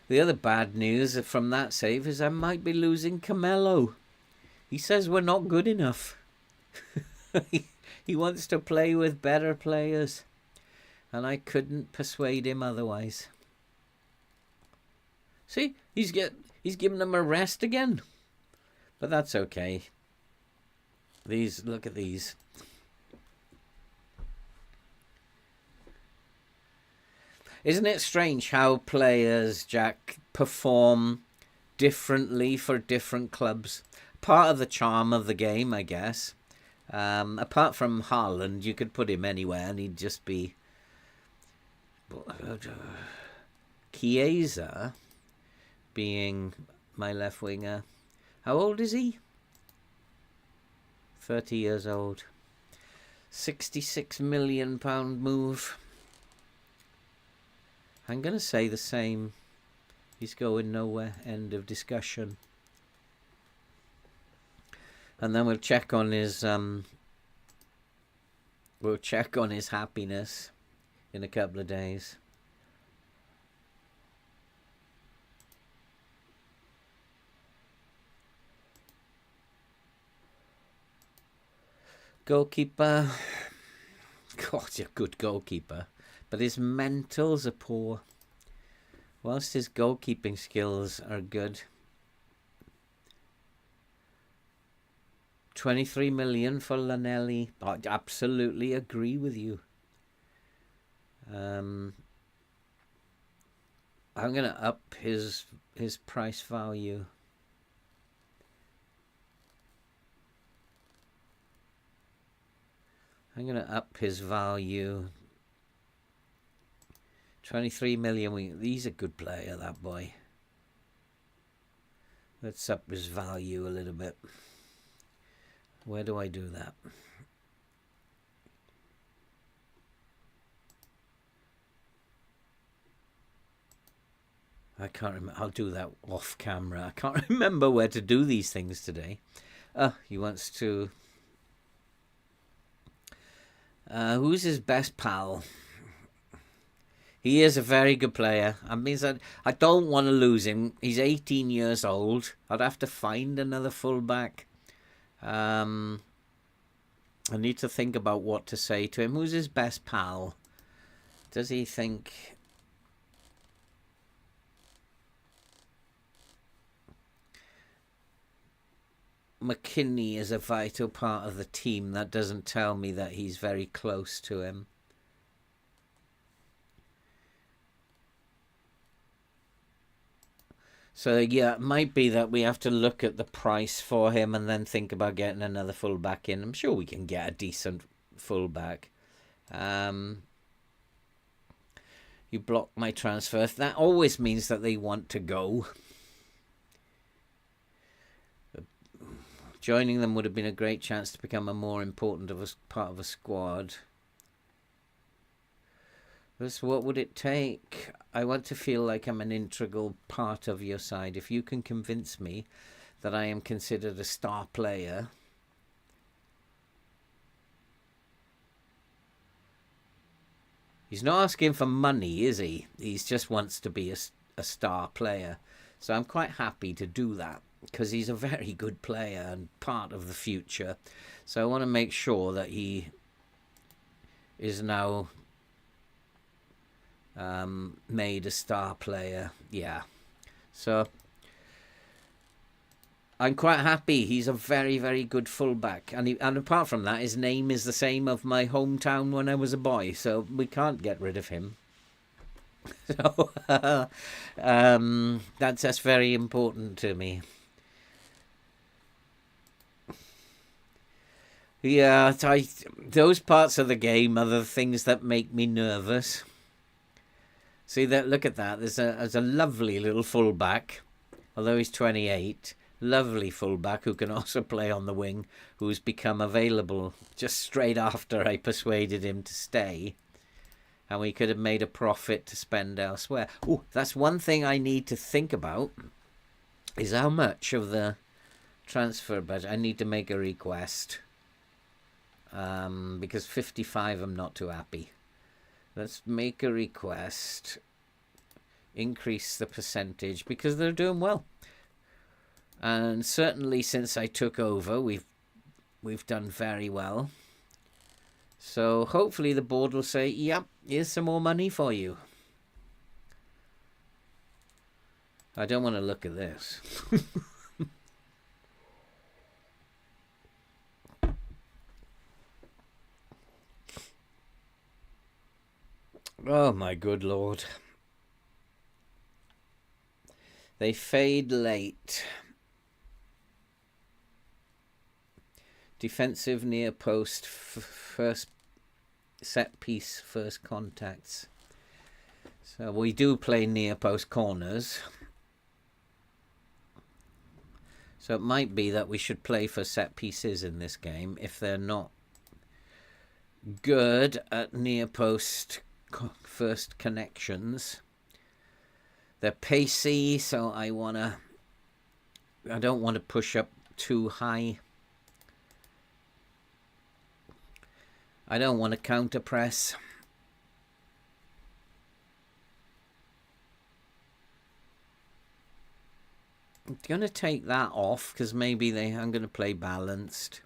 The other bad news from that save is I might be losing Camelo. He says we're not good enough. He wants to play with better players, and I couldn't persuade him otherwise. See, he's giving them a rest again, but that's okay. Look at these. Isn't it strange how players, Jack, perform differently for different clubs? Part of the charm of the game, I guess. Apart from Haaland, you could put him anywhere and he'd just be... Chiesa being my left winger. How old is he? 30 years old. £66 million move. I'm going to say the same. He's going nowhere. End of discussion. And then we'll check on his happiness in a couple of days. Goalkeeper. God, he's a good goalkeeper. But his mentals are poor. Whilst his goalkeeping skills are good. 23 million for Lanelli. I absolutely agree with you. I'm going to up his price value. I'm going to up his value. 23 million. He's a good player, that boy. Let's up his value a little bit. Where do I do that? I can't remember. I'll do that off camera. I can't remember where to do these things today. He wants to... who's his best pal? He is a very good player. I mean, I don't want to lose him. He's 18 years old. I'd have to find another fullback. I need to think about what to say to him. Who's his best pal? Does he think... McKinney is a vital part of the team? That doesn't tell me that he's very close to him. So, yeah, it might be that we have to look at the price for him and then think about getting another fullback in. I'm sure we can get a decent fullback. You block my transfer. That always means that they want to go. Joining them would have been a great chance to become a more important part of a squad. What would it take? I want to feel like I'm an integral part of your side. If you can convince me that I am considered a star player, he's not asking for money, is he? He just wants to be a star player. So I'm quite happy to do that because he's a very good player and part of the future. So I want to make sure that he is now... made a star player. Yeah, so I'm quite happy. He's a very, very good fullback, and apart from that, his name is the same of my hometown when I was a boy, so we can't get rid of him. So that's very important to me. Yeah, those parts of the game are the things that make me nervous. See that? Look at that. There's a lovely little fullback, although he's 28. Lovely fullback who can also play on the wing, who's become available just straight after I persuaded him to stay, and we could have made a profit to spend elsewhere. Oh, that's one thing I need to think about, is how much of the transfer budget. I need to make a request, because 55 I'm not too happy. Let's make a request. Increase the percentage because they're doing well. And certainly since I took over, we've done very well. So hopefully the board will say, yep, here's some more money for you. I don't want to look at this. Oh, my good Lord. They fade late. Defensive near post, first set piece, first contacts. So we do play near post corners. So it might be that we should play for set pieces in this game if they're not good at near post first connections. They're pacey, so I don't want to push up too high. I don't want to counter press. I'm going to take that off because maybe I'm going to play balanced.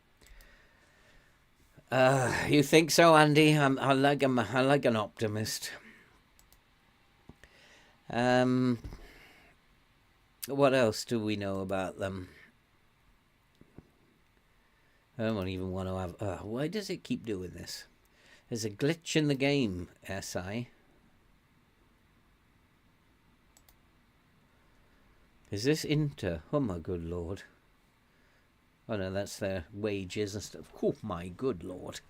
You think so, Andy? I like an optimist. What else do we know about them? I don't even want to have... why does it keep doing this? There's a glitch in the game, SI. Is this Inter? Oh my good lord. Oh no, that's their wages and stuff. Oh my good lord.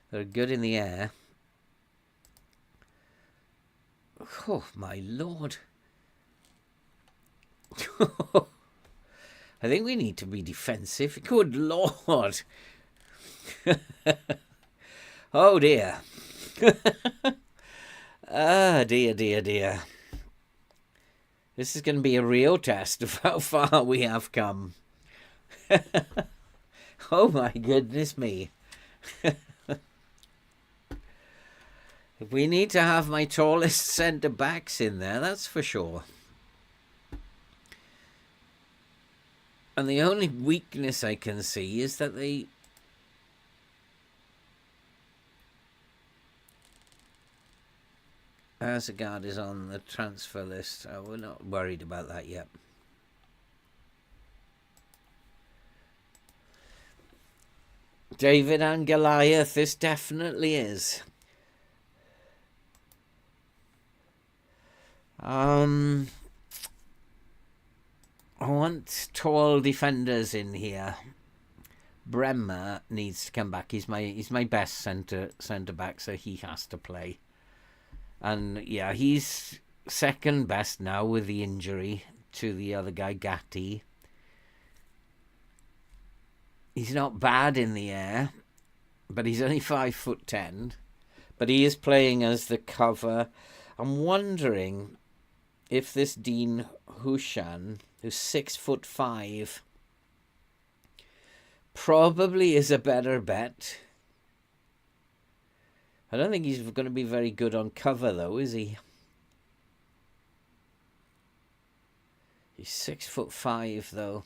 They're good in the air. Oh my lord. I think we need to be defensive. Good lord. Oh dear. Ah, dear. This is going to be a real test of how far we have come. Oh my goodness me. We need to have my tallest centre backs in there, that's for sure. And the only weakness I can see is that they... Azagard is on the transfer list. We're not worried about that yet. David and Goliath, this definitely is. I want tall defenders in here. Bremer needs to come back. He's my best centre back, so he has to play. And yeah, he's second best now with the injury to the other guy, Gatti. He's not bad in the air, but he's only 5'10". But he is playing as the cover. I'm wondering if this Dean Hushan, who's 6'5", probably is a better bet. I don't think he's going to be very good on cover, though, is he? He's 6'5", though.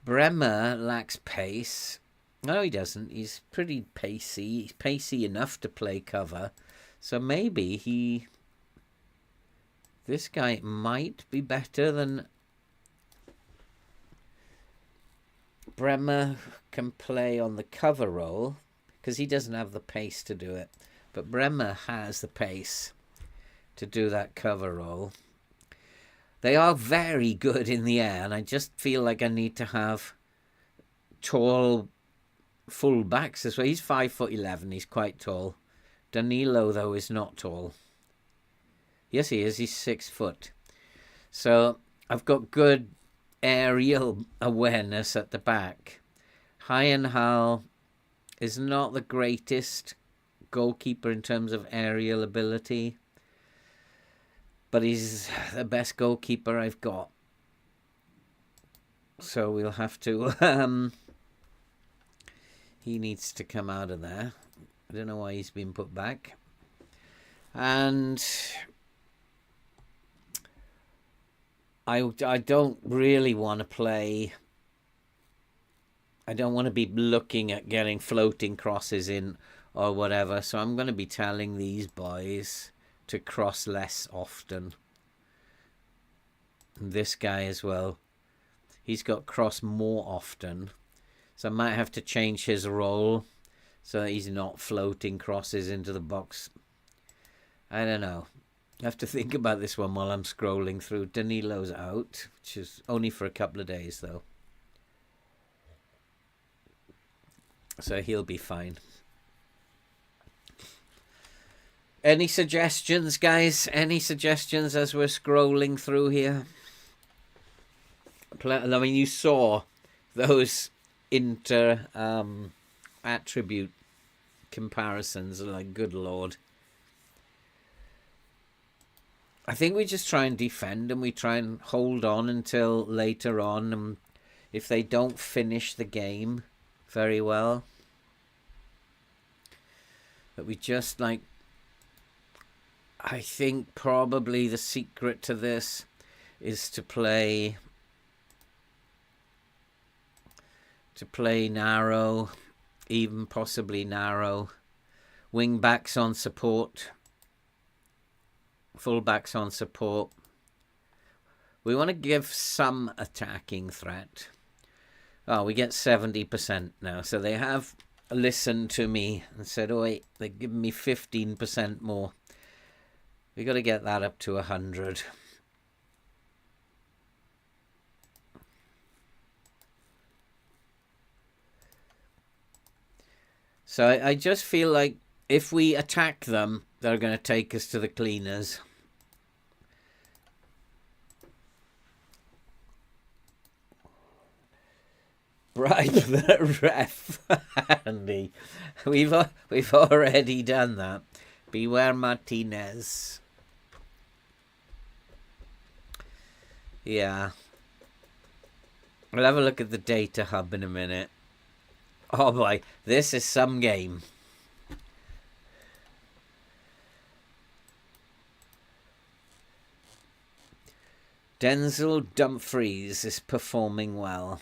Bremer lacks pace. No, he doesn't. He's pretty pacey. He's pacey enough to play cover. So maybe this guy might be better than... Bremer can play on the cover role because he doesn't have the pace to do it. But Bremer has the pace to do that cover role. They are very good in the air, and I just feel like I need to have tall full backs as well. He's 5'11". He's quite tall. Danilo, though, is not tall. Yes, he is. He's 6 foot. So I've got good aerial awareness at the back. Hyenhal is not the greatest goalkeeper in terms of aerial ability, but he's the best goalkeeper I've got. So we'll have to... he needs to come out of there. I don't know why he's been put back. And I don't really want to play... I don't want to be looking at getting floating crosses in or whatever. So I'm going to be telling these boys to cross less often. And this guy as well. He's got cross more often. So I might have to change his role so that he's not floating crosses into the box. I don't know. I have to think about this one while I'm scrolling through. Danilo's out, which is only for a couple of days, though. So he'll be fine. Any suggestions, guys? Any suggestions as we're scrolling through here? I mean, you saw those inter attribute comparisons. Like, good lord. I think we just try and defend and we try and hold on until later on. And if they don't finish the game very well, that we just like... I think probably the secret to this is to play narrow, even possibly narrow, wing backs on support, full backs on support. We want to give some attacking threat. Oh, we get 70% now, so they have listened to me and said, oh wait, they're giving me 15% more. We got to get that up to 100. So I just feel like if we attack them, they're going to take us to the cleaners. Bribe the ref, Andy. We've already done that. Beware Martinez. Yeah. We'll have a look at the data hub in a minute. Oh boy, this is some game. Denzel Dumfries is performing well.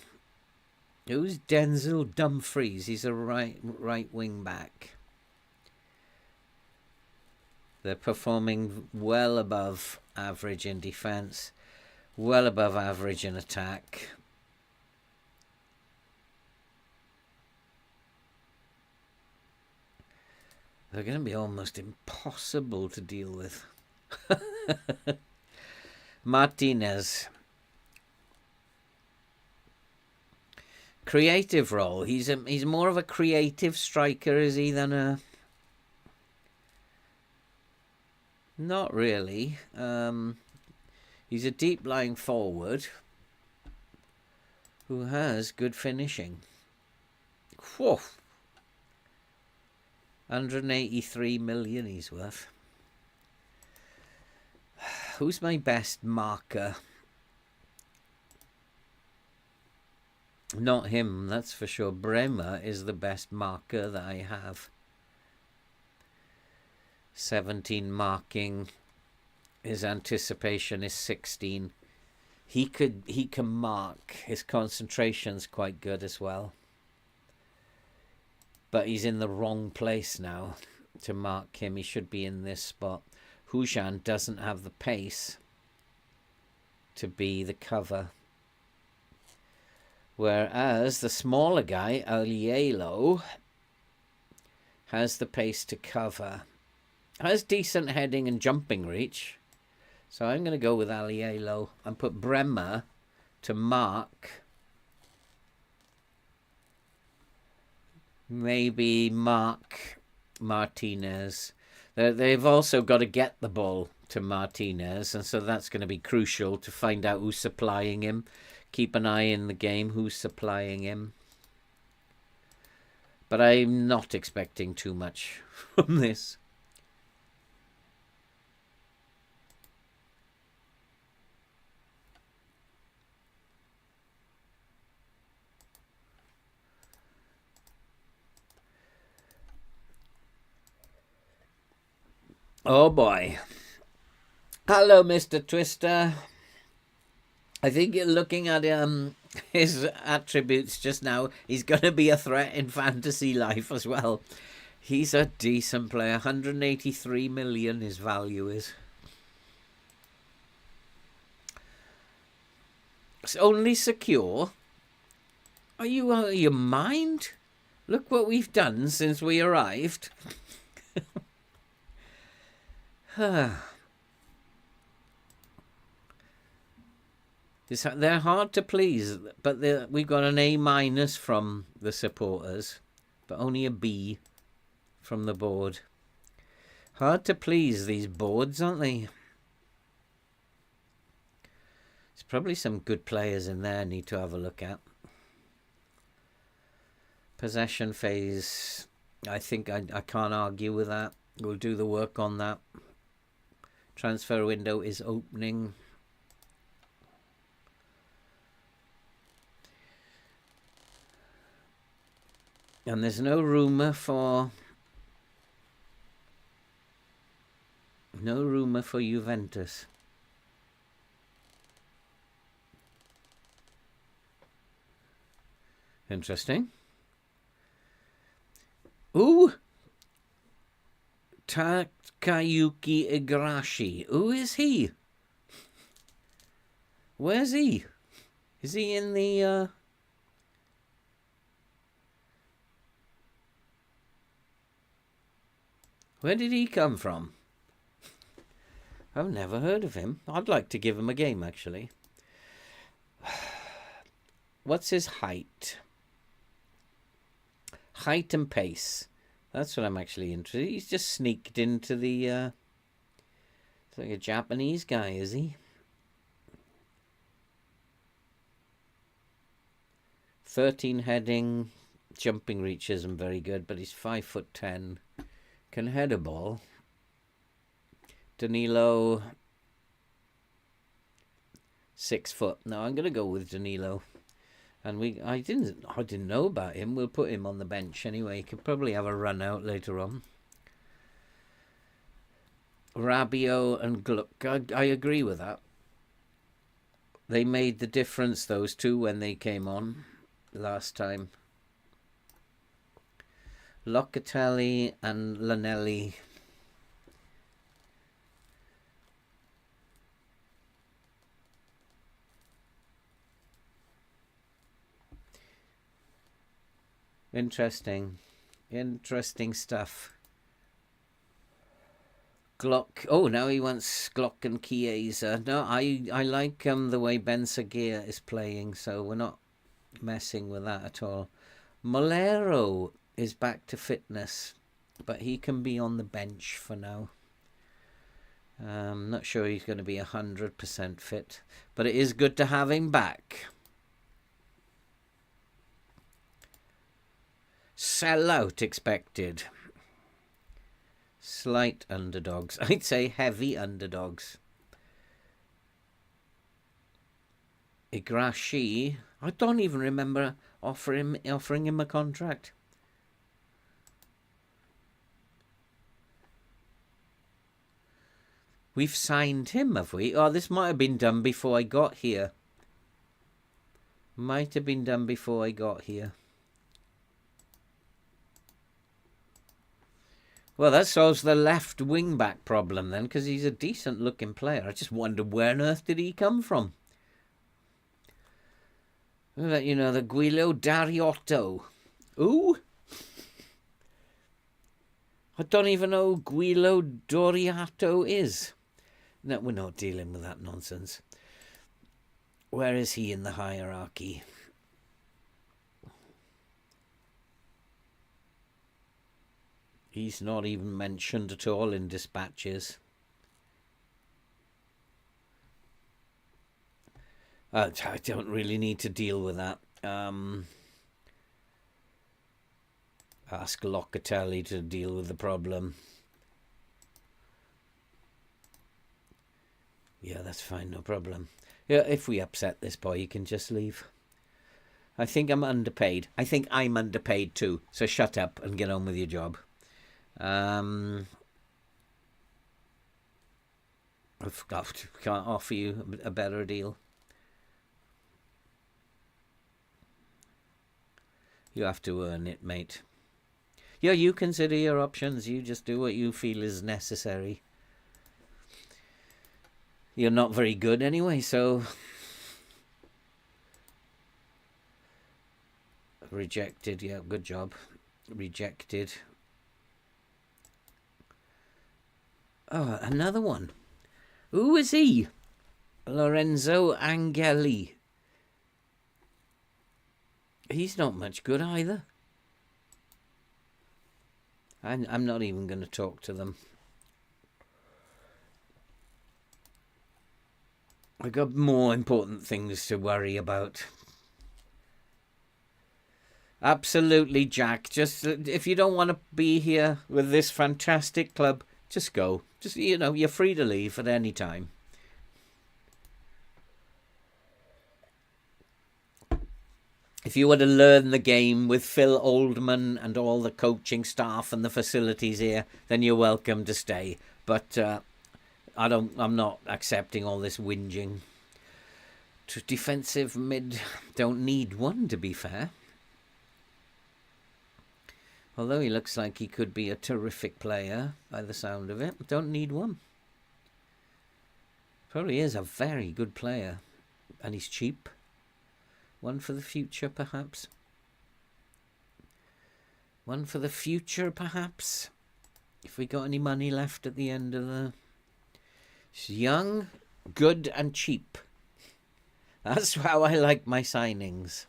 Who's Denzel Dumfries? He's a right wing back. They're performing well above average in defence, well above average in attack. They're going to be almost impossible to deal with. Martinez. Creative role. He's more of a creative striker, is he, than a... Not really. He's a deep-lying forward who has good finishing. Whew. 183 million he's worth. Who's my best marker? Not him, that's for sure. Bremer is the best marker that I have. 17 marking. His anticipation is 16. He can mark. His concentration's quite good as well. But he's in the wrong place now to mark him. He should be in this spot. Hujan doesn't have the pace to be the cover. Whereas the smaller guy, Alielo, has the pace to cover. Has decent heading and jumping reach. So I'm going to go with Alielo and put Bremer to mark. Maybe mark Martinez. They've also got to get the ball to Martinez, and so that's going to be crucial to find out who's supplying him. Keep an eye in the game who's supplying him. But I'm not expecting too much from this. Oh boy. Hello, Mr. Twister. I think you're looking at his attributes just now. He's going to be a threat in fantasy life as well. He's a decent player. 183 million his value is. It's only secure. Are you out of your mind? Look what we've done since we arrived. They're hard to please, but we got an A- from the supporters, but only a B from the board. Hard to please, these boards, aren't they? There's probably some good players in there I need to have a look at. Possession phase, I think I can't argue with that. We'll do the work on that. Transfer window is opening. And there's no rumour for Juventus. Interesting. Ooh! Takayuki Igarashi. Who is he? Where's he? Is he in the... Where did he come from? I've never heard of him. I'd like to give him a game, actually. What's his height? Height and pace. That's what I'm actually interested in. He's just sneaked into the... it's like a Japanese guy, is he? 13 heading. Jumping reach isn't very good, but he's 5'10". Can head a ball. Danilo, 6 foot. No, I'm gonna go with Danilo. And I didn't know about him. We'll put him on the bench anyway. He could probably have a run out later on. Rabiot and Gluck. I agree with that. They made the difference, those two, when they came on last time. Locatelli and Lanelli. Interesting stuff. Glock. Oh, now he wants Glock and Chiesa. No, I like the way Ben Seguir is playing, so we're not messing with that at all. Molero is back to fitness, but he can be on the bench for now. Not sure he's going to be 100% fit, but it is good to have him back. Sell out expected. Slight underdogs. I'd say heavy underdogs. Igarashi. I don't even remember offering him a contract. We've signed him, have we? Oh, this might have been done before I got here. Might have been done before I got here. Well, that solves the left wing-back problem then, because he's a decent-looking player. I just wonder where on earth did he come from? I'll let you know, the Guido Dariotto. Ooh? I don't even know who Guido Doriato is. No, we're not dealing with that nonsense. Where is he in the hierarchy? He's not even mentioned at all in dispatches. I don't really need to deal with that. Ask Locatelli to deal with the problem. Yeah, that's fine, no problem. Yeah, if we upset this boy, he can just leave. I think I'm underpaid. I think I'm underpaid too. So shut up and get on with your job. I can't offer you a better deal. You have to earn it, mate. Yeah, you consider your options. You just do what you feel is necessary. You're not very good anyway, so... Rejected, yeah, good job. Rejected. Oh, another one. Who is he? Lorenzo Angeli. He's not much good either. I'm not even going to talk to them. I've got more important things to worry about. Absolutely, Jack. Just if you don't want to be here with this fantastic club, just go. Just, you're free to leave at any time. If you were to learn the game with Phil Oldman and all the coaching staff and the facilities here, then you're welcome to stay. But I'm not accepting all this whinging. Defensive mid, don't need one, to be fair. Although he looks like he could be a terrific player by the sound of it. Don't need one. Probably is a very good player. And he's cheap. One for the future, perhaps. One for the future, perhaps. If we got any money left at the end of the... It's young, good and cheap. That's how I like my signings.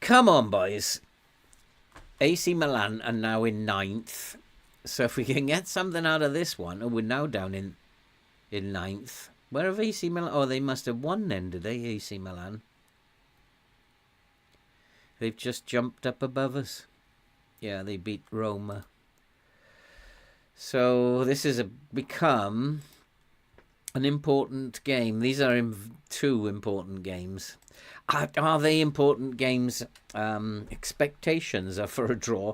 Come on, boys. AC Milan are now in 9th. So if we can get something out of this one, we're now down in 9th. Where have AC Milan? Oh, they must have won then, did they, AC Milan? They've just jumped up above us. Yeah, they beat Roma. So this has become an important game. These are two important games. Are they important games? Expectations are for a draw.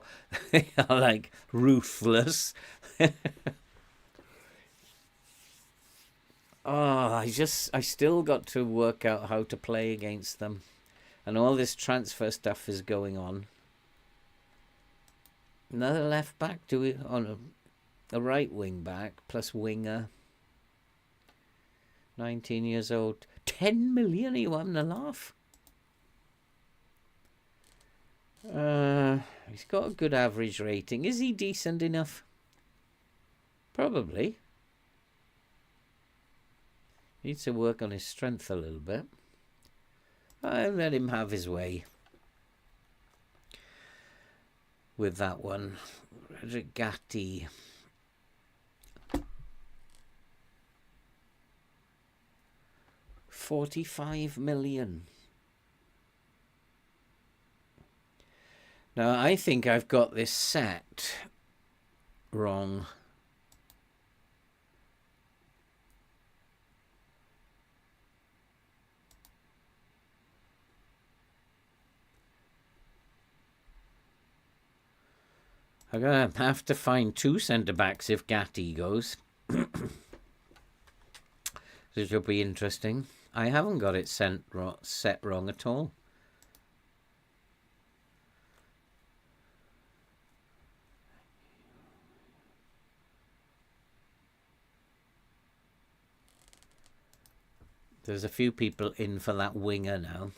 They are like ruthless. I still got to work out how to play against them. And all this transfer stuff is going on. Another left back, a right wing back plus winger. 19 years old. 10 million? Are you having a laugh? He's got a good average rating. Is he decent enough? Probably. Needs to work on his strength a little bit. I'll let him have his way with that one. Gatti. $45 million. Now, I think I've got this set wrong. I'm going to have to find two centre-backs if Gatti goes. This will be interesting. I haven't got it set wrong at all. There's a few people in for that winger now.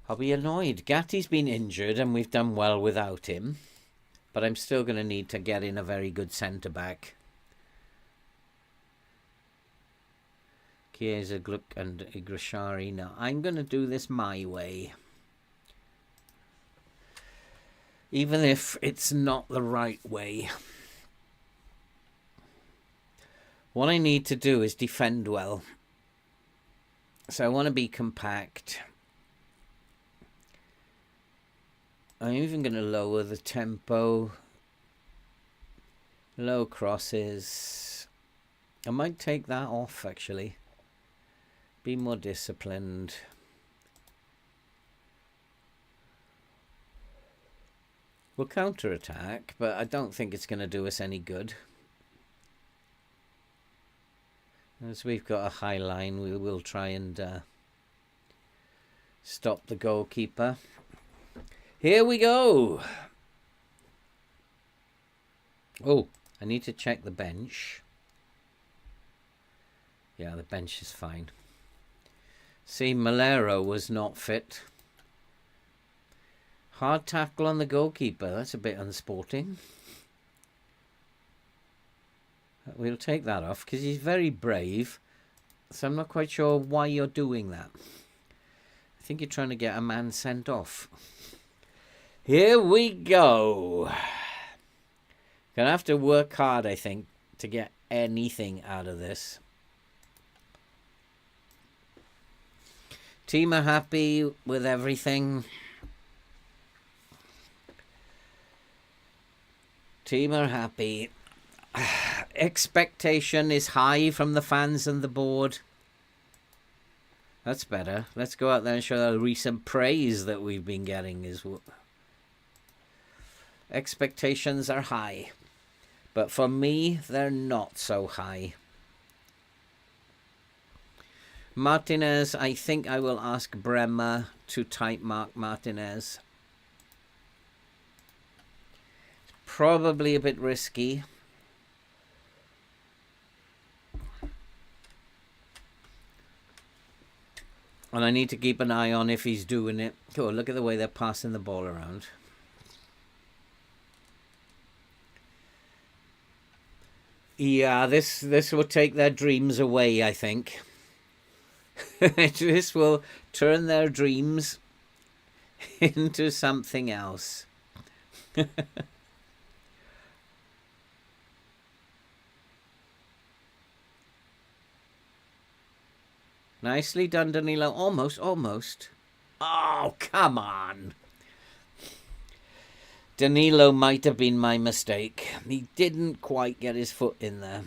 I'll be annoyed. Gatti's been injured and we've done well without him. But I'm still going to need to get in a very good centre-back. Chiesa, Gluck and Igrashari. Now, I'm going to do this my way. Even if it's not the right way. What I need to do is defend well. So I want to be compact. I'm even going to lower the tempo. Low crosses. I might take that off, actually. Be more disciplined. We'll counter-attack, but I don't think it's going to do us any good. As we've got a high line, we will try and stop the goalkeeper. Here we go. Oh, I need to check the bench. Yeah, the bench is fine. See, Malero was not fit. Hard tackle on the goalkeeper. That's a bit unsporting. We'll take that off because he's very brave. So I'm not quite sure why you're doing that. I think you're trying to get a man sent off. Here we go. Gonna have to work hard, I think, to get anything out of this. Team are happy with everything. Team are happy. Expectation is high from the fans and the board. That's better. Let's go out there and show the recent praise that we've been getting. Expectations are high. But for me, they're not so high. Martinez, I think I will ask Bremer to type mark Martinez. Probably a bit risky. And I need to keep an eye on if he's doing it. Oh, look at the way they're passing the ball around. Yeah, this will take their dreams away, I think. This will turn their dreams into something else. Nicely done, Danilo. Almost, almost. Oh, come on. Danilo might have been my mistake. He didn't quite get his foot in there.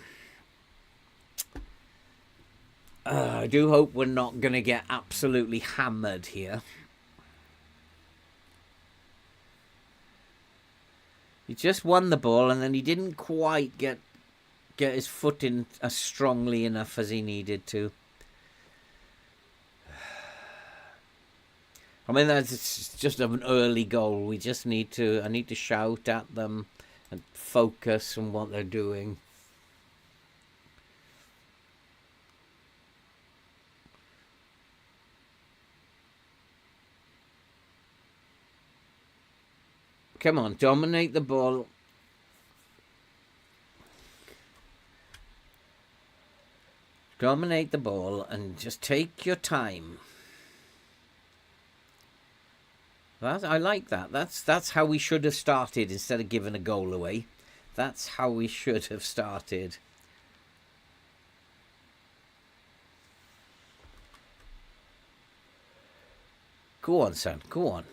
I do hope we're not going to get absolutely hammered here. He just won the ball and then he didn't quite get his foot in as strongly enough as he needed to. I mean, that's just an early goal. We just need to, I need to shout at them and focus on what they're doing. Come on, dominate the ball. Dominate the ball and just take your time. I like that. That's how we should have started instead of giving a goal away. That's how we should have started. Go on, son. Go on.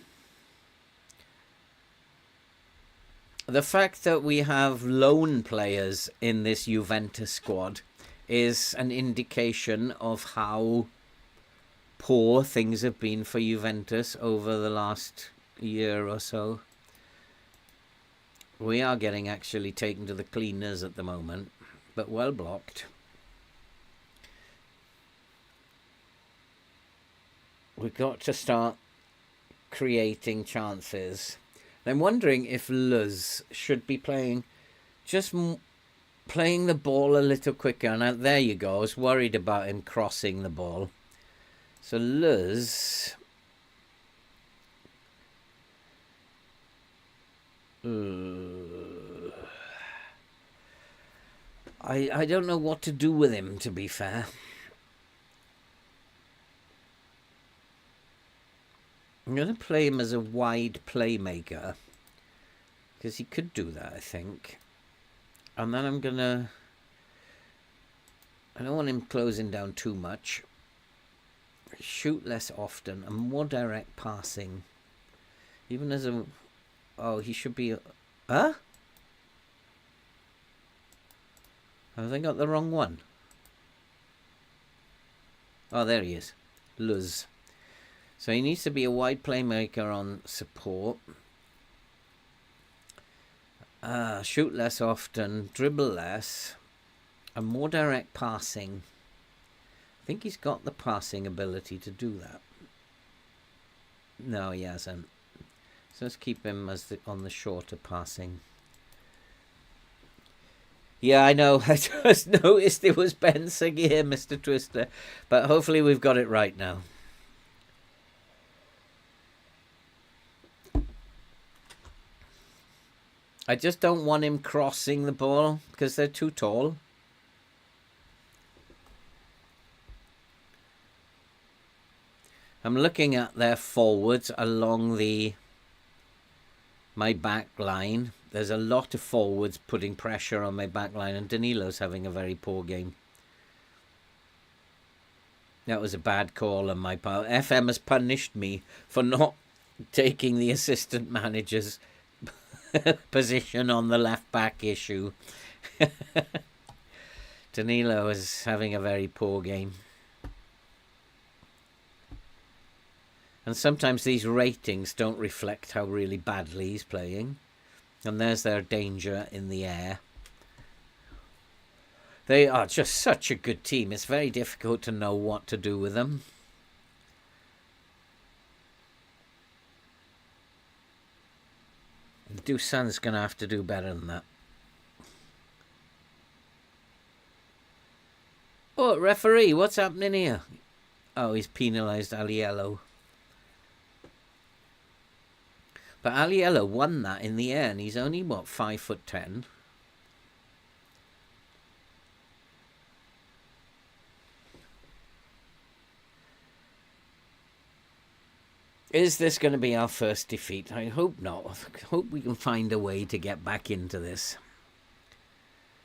The fact that we have lone players in this Juventus squad is an indication of how poor things have been for Juventus over the last year or so. We are getting actually taken to the cleaners at the moment, but well blocked. We've got to start creating chances. I'm wondering if Luz should be playing playing the ball a little quicker. And there you go. I was worried about him crossing the ball. So Luz, I don't know what to do with him, to be fair. I'm going to play him as a wide playmaker because he could do that, I think. And then I'm going to, I don't want him closing down too much. Shoot less often and more direct passing. Even as a... Oh, he should be... Huh? Have I got the wrong one? Oh, there he is. Luz. So he needs to be a wide playmaker on support. Shoot less often. Dribble less. And more direct passing. I think he's got the passing ability to do that. No, he hasn't. So let's keep him as on the shorter passing. Yeah, I know. I just noticed it was Ben Seguir, Mr. Twister. But hopefully we've got it right now. I just don't want him crossing the ball because they're too tall. I'm looking at their forwards along my back line. There's a lot of forwards putting pressure on my back line, and Danilo's having a very poor game. That was a bad call on my part. FM has punished me for not taking the assistant manager's position on the left back issue. Danilo is having a very poor game. And sometimes these ratings don't reflect how really badly he's playing. And there's their danger in the air. They are just such a good team. It's very difficult to know what to do with them. Dusan's going to have to do better than that. Oh, referee, what's happening here? Oh, he's penalised Aliello. But Aliello won that in the air, and he's only, what, 5'10". Is this going to be our first defeat? I hope not. I hope we can find a way to get back into this.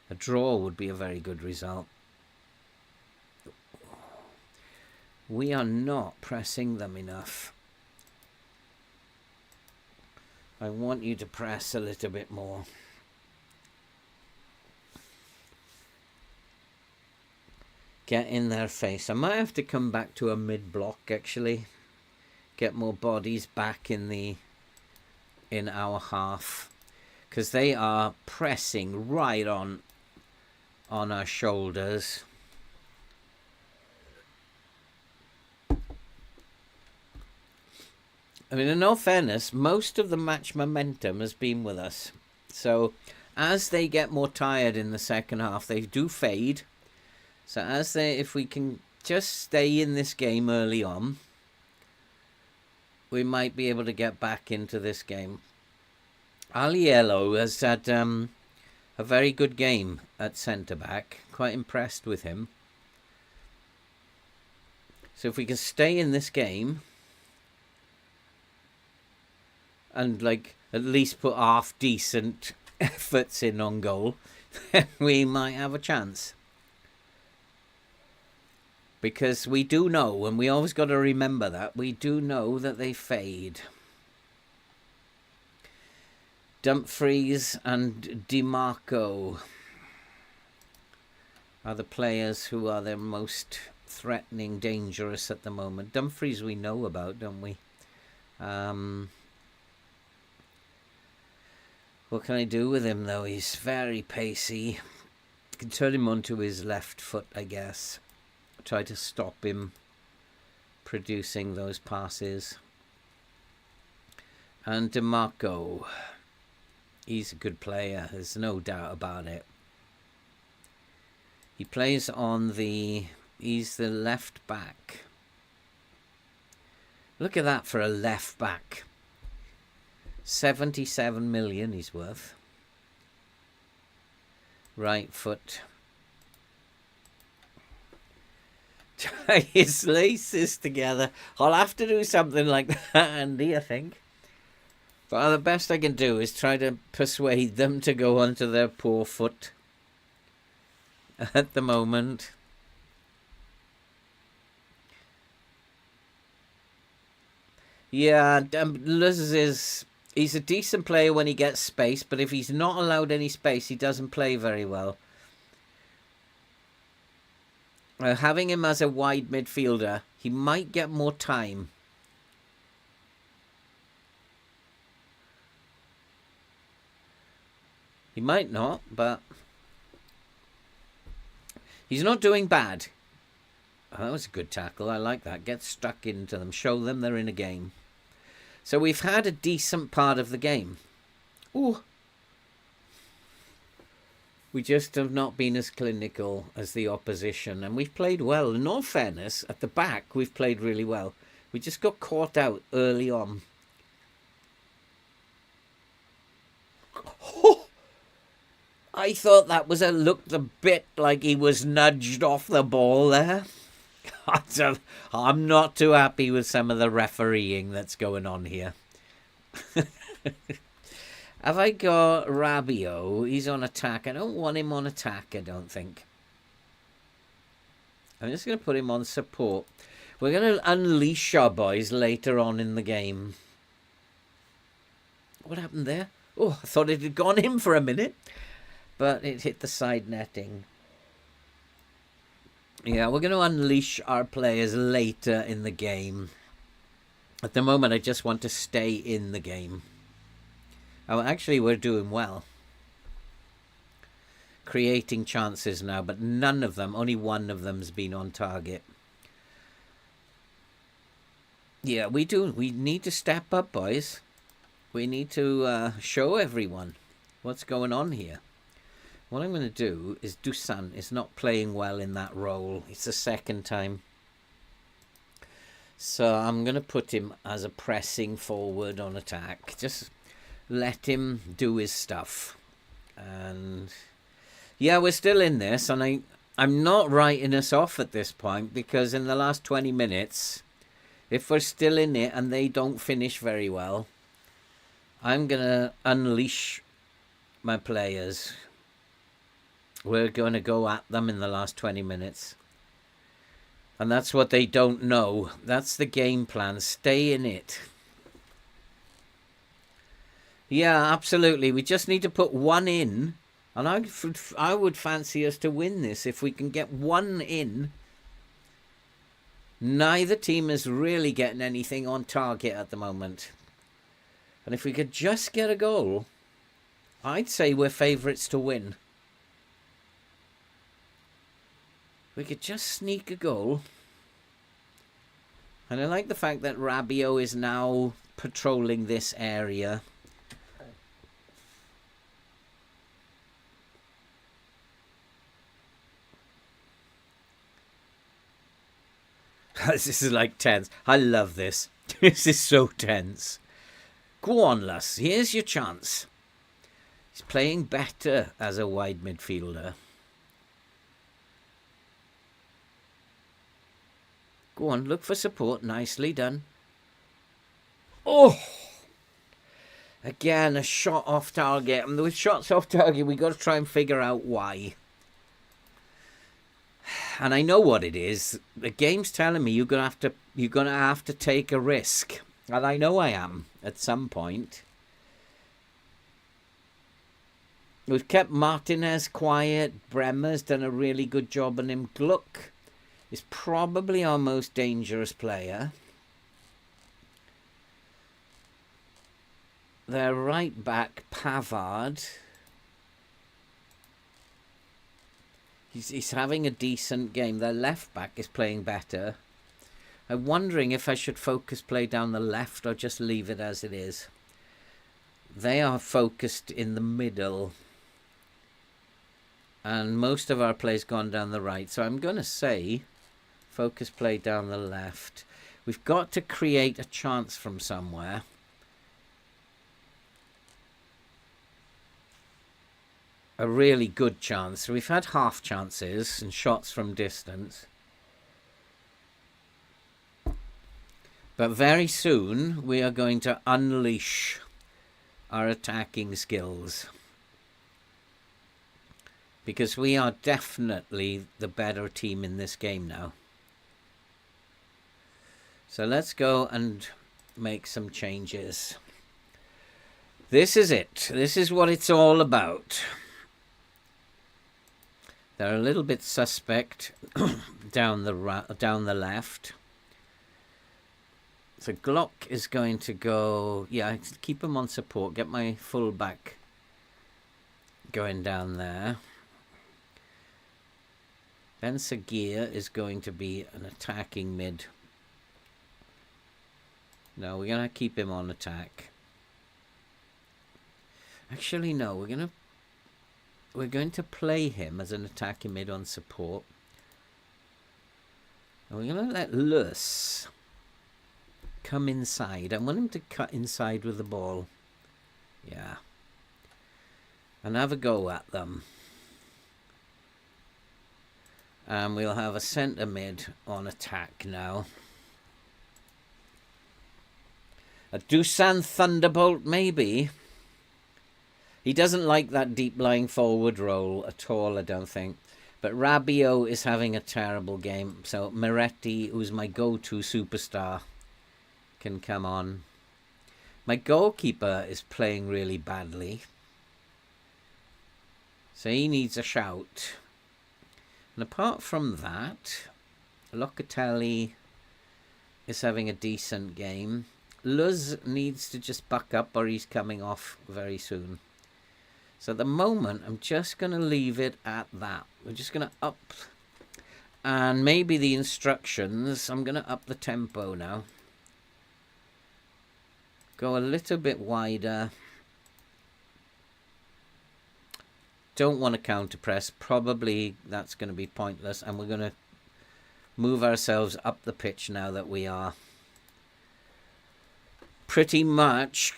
A draw would be a very good result. We are not pressing them enough. I want you to press a little bit more. Get in their face. I might have to come back to a mid-block, actually. Get more bodies back in our half. Because they are pressing right on our shoulders. I mean, in all fairness, most of the match momentum has been with us. So, as they get more tired in the second half, they do fade. So, if we can just stay in this game early on, we might be able to get back into this game. Aliello has had a very good game at centre-back. Quite impressed with him. So, if we can stay in this game and at least put half decent efforts in on goal, then we might have a chance. Because we do know, and we always got to remember that, we do know that they fade. Dumfries and DiMarco are the players who are the most threatening, dangerous at the moment. Dumfries we know about, don't we? What can I do with him, though? He's very pacey. I can turn him onto his left foot, I guess. Try to stop him producing those passes. And DiMarco. He's a good player. There's no doubt about it. He plays on the... He's the left back. Look at that for a left back. 77 million he's worth. Right foot. Tie his laces together. I'll have to do something like that, Andy, I think. But the best I can do is try to persuade them to go onto their poor foot at the moment. Yeah, he's a decent player when he gets space, but if he's not allowed any space, he doesn't play very well. Having him as a wide midfielder, he might get more time. He might not, but he's not doing bad. Oh, that was a good tackle. I like that. Get stuck into them. Show them they're in a game. So we've had a decent part of the game. Ooh. We just have not been as clinical as the opposition. And we've played well. In all fairness, at the back, we've played really well. We just got caught out early on. Oh, I thought that looked a bit like he was nudged off the ball there. I'm not too happy with some of the refereeing that's going on here. Have I got Rabiot? He's on attack. I don't want him on attack, I don't think. I'm just going to put him on support. We're going to unleash our boys later on in the game. What happened there? Oh, I thought it had gone in for a minute, but it hit the side netting. Yeah, we're going to unleash our players later in the game. At the moment, I just want to stay in the game. Oh, actually, we're doing well. Creating chances now, but none of them, only one of them's been on target. Yeah, we need to step up, boys. We need to show everyone what's going on here. What I'm going to do is Dusan is not playing well in that role. It's the second time. So I'm going to put him as a pressing forward on attack. Just let him do his stuff. And yeah, we're still in this. And I'm not writing us off at this point, because in the last 20 minutes, if we're still in it and they don't finish very well, I'm going to unleash my players. We're going to go at them in the last 20 minutes. And that's what they don't know. That's the game plan. Stay in it. Yeah, absolutely. We just need to put one in. And I would fancy us to win this if we can get one in. Neither team is really getting anything on target at the moment. And if we could just get a goal, I'd say we're favourites to win. We could just sneak a goal. And I like the fact that Rabiot is now patrolling this area. This is like tense. I love this. This is so tense. Go on, lass. Here's your chance. He's playing better as a wide midfielder. Go on, look for support. Nicely done. Oh! Again, a shot off target. And with shots off target, we've got to try and figure out why. And I know what it is. The game's telling me you're gonna have to take a risk. And I know I am at some point. We've kept Martinez quiet. Bremer's done a really good job on him. Gluck is probably our most dangerous player. Their right back, Pavard. He's having a decent game. Their left back is playing better. I'm wondering if I should focus play down the left or just leave it as it is. They are focused in the middle. And most of our play's gone down the right. So I'm going to say focus play down the left. We've got to create a chance from somewhere. A really good chance. We've had half chances and shots from distance. But very soon we are going to unleash our attacking skills. Because we are definitely the better team in this game now. So let's go and make some changes. This is it. This is what it's all about. They're a little bit suspect down the left. So Glock is going to go... Yeah, keep him on support. Get my full-back going down there. Then Sagir is going to be an attacking mid. No, we're going to keep him on attack. Actually, no, we're going to play him as an attacking mid on support. And we're going to let Lus come inside. I want him to cut inside with the ball. Yeah. And have a go at them. And we'll have a centre mid on attack now. A Dusan Thunderbolt, maybe. He doesn't like that deep lying forward role at all, I don't think. But Rabiot is having a terrible game. So Moretti, who's my go-to superstar, can come on. My goalkeeper is playing really badly. So he needs a shout. And apart from that, Locatelli is having a decent game. Luz needs to just buck up or he's coming off very soon. So at the moment, I'm just going to leave it at that. We're just going to up. And maybe the instructions, I'm going to up the tempo now. Go a little bit wider. Don't want to counter press. Probably that's going to be pointless. And we're going to move ourselves up the pitch now that we are pretty much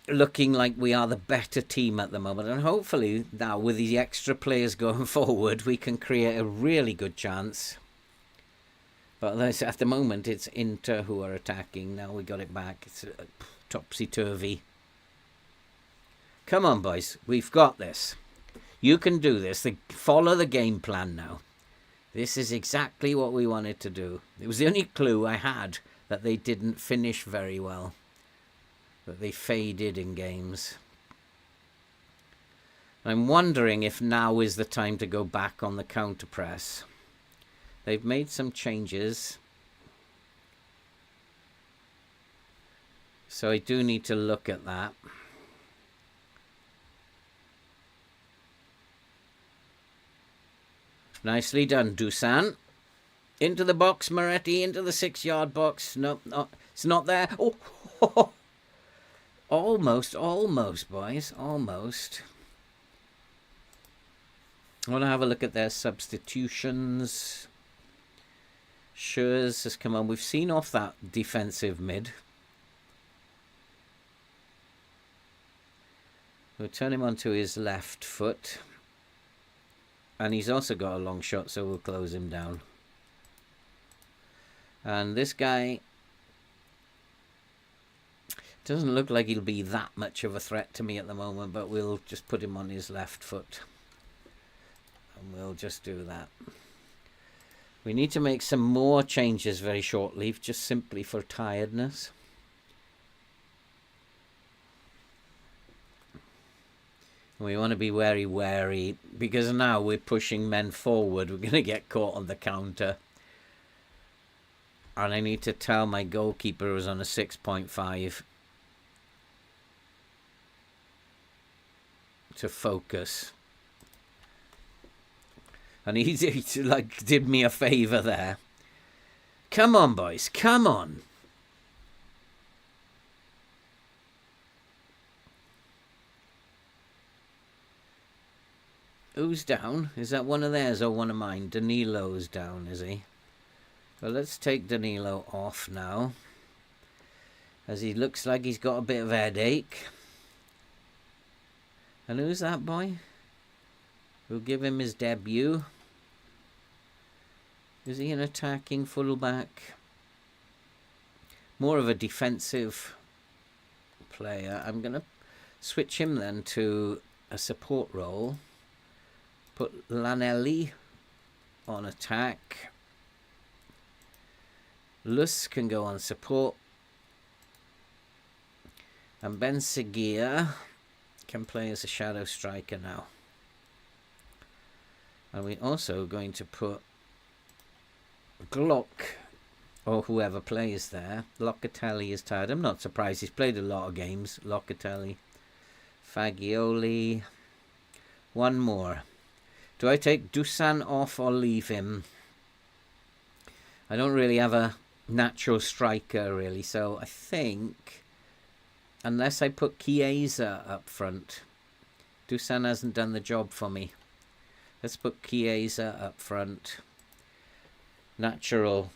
looking like we are the better team at the moment. And hopefully now with these extra players going forward, we can create a really good chance. But at the moment, it's Inter who are attacking. Now we got it back. It's topsy-turvy. Come on, boys. We've got this. You can do this. Follow the game plan now. This is exactly what we wanted to do. It was the only clue I had that they didn't finish very well. That they faded in games. I'm wondering if now is the time to go back on the counter press. They've made some changes. So I do need to look at that. Nicely done, Dusan. Into the box, Moretti, into the 6-yard box. No, it's not there. Oh, almost, boys, almost. I want to have a look at their substitutions. Schurz has come on. We've seen off that defensive mid. We'll turn him onto his left foot. And he's also got a long shot, so we'll close him down. And this guy doesn't look like he'll be that much of a threat to me at the moment, but we'll just put him on his left foot. And we'll just do that. We need to make some more changes very shortly, just simply for tiredness. We want to be very wary, because now we're pushing men forward. We're going to get caught on the counter. And I need to tell my goalkeeper who's on a 6.5 to focus. And he like did me a favour there. Come on, boys, come on. Who's down? Is that one of theirs or one of mine? Danilo's down, is he? Well, let's take Danilo off now, as he looks like he's got a bit of a headache. And who's that boy? We'll give him his debut. Is he an attacking fullback? More of a defensive player. I'm going to switch him then to a support role. Put Lanelli on attack. Lus can go on support. And Ben Seguir can play as a shadow striker now. And we're also going to put Glock, or whoever plays there. Locatelli is tired. I'm not surprised. He's played a lot of games. Locatelli. Fagioli. One more. Do I take Dusan off or leave him? I don't really have a natural striker, really. So I think, unless I put Chiesa up front, Dusan hasn't done the job for me. Let's put Chiesa up front. Natural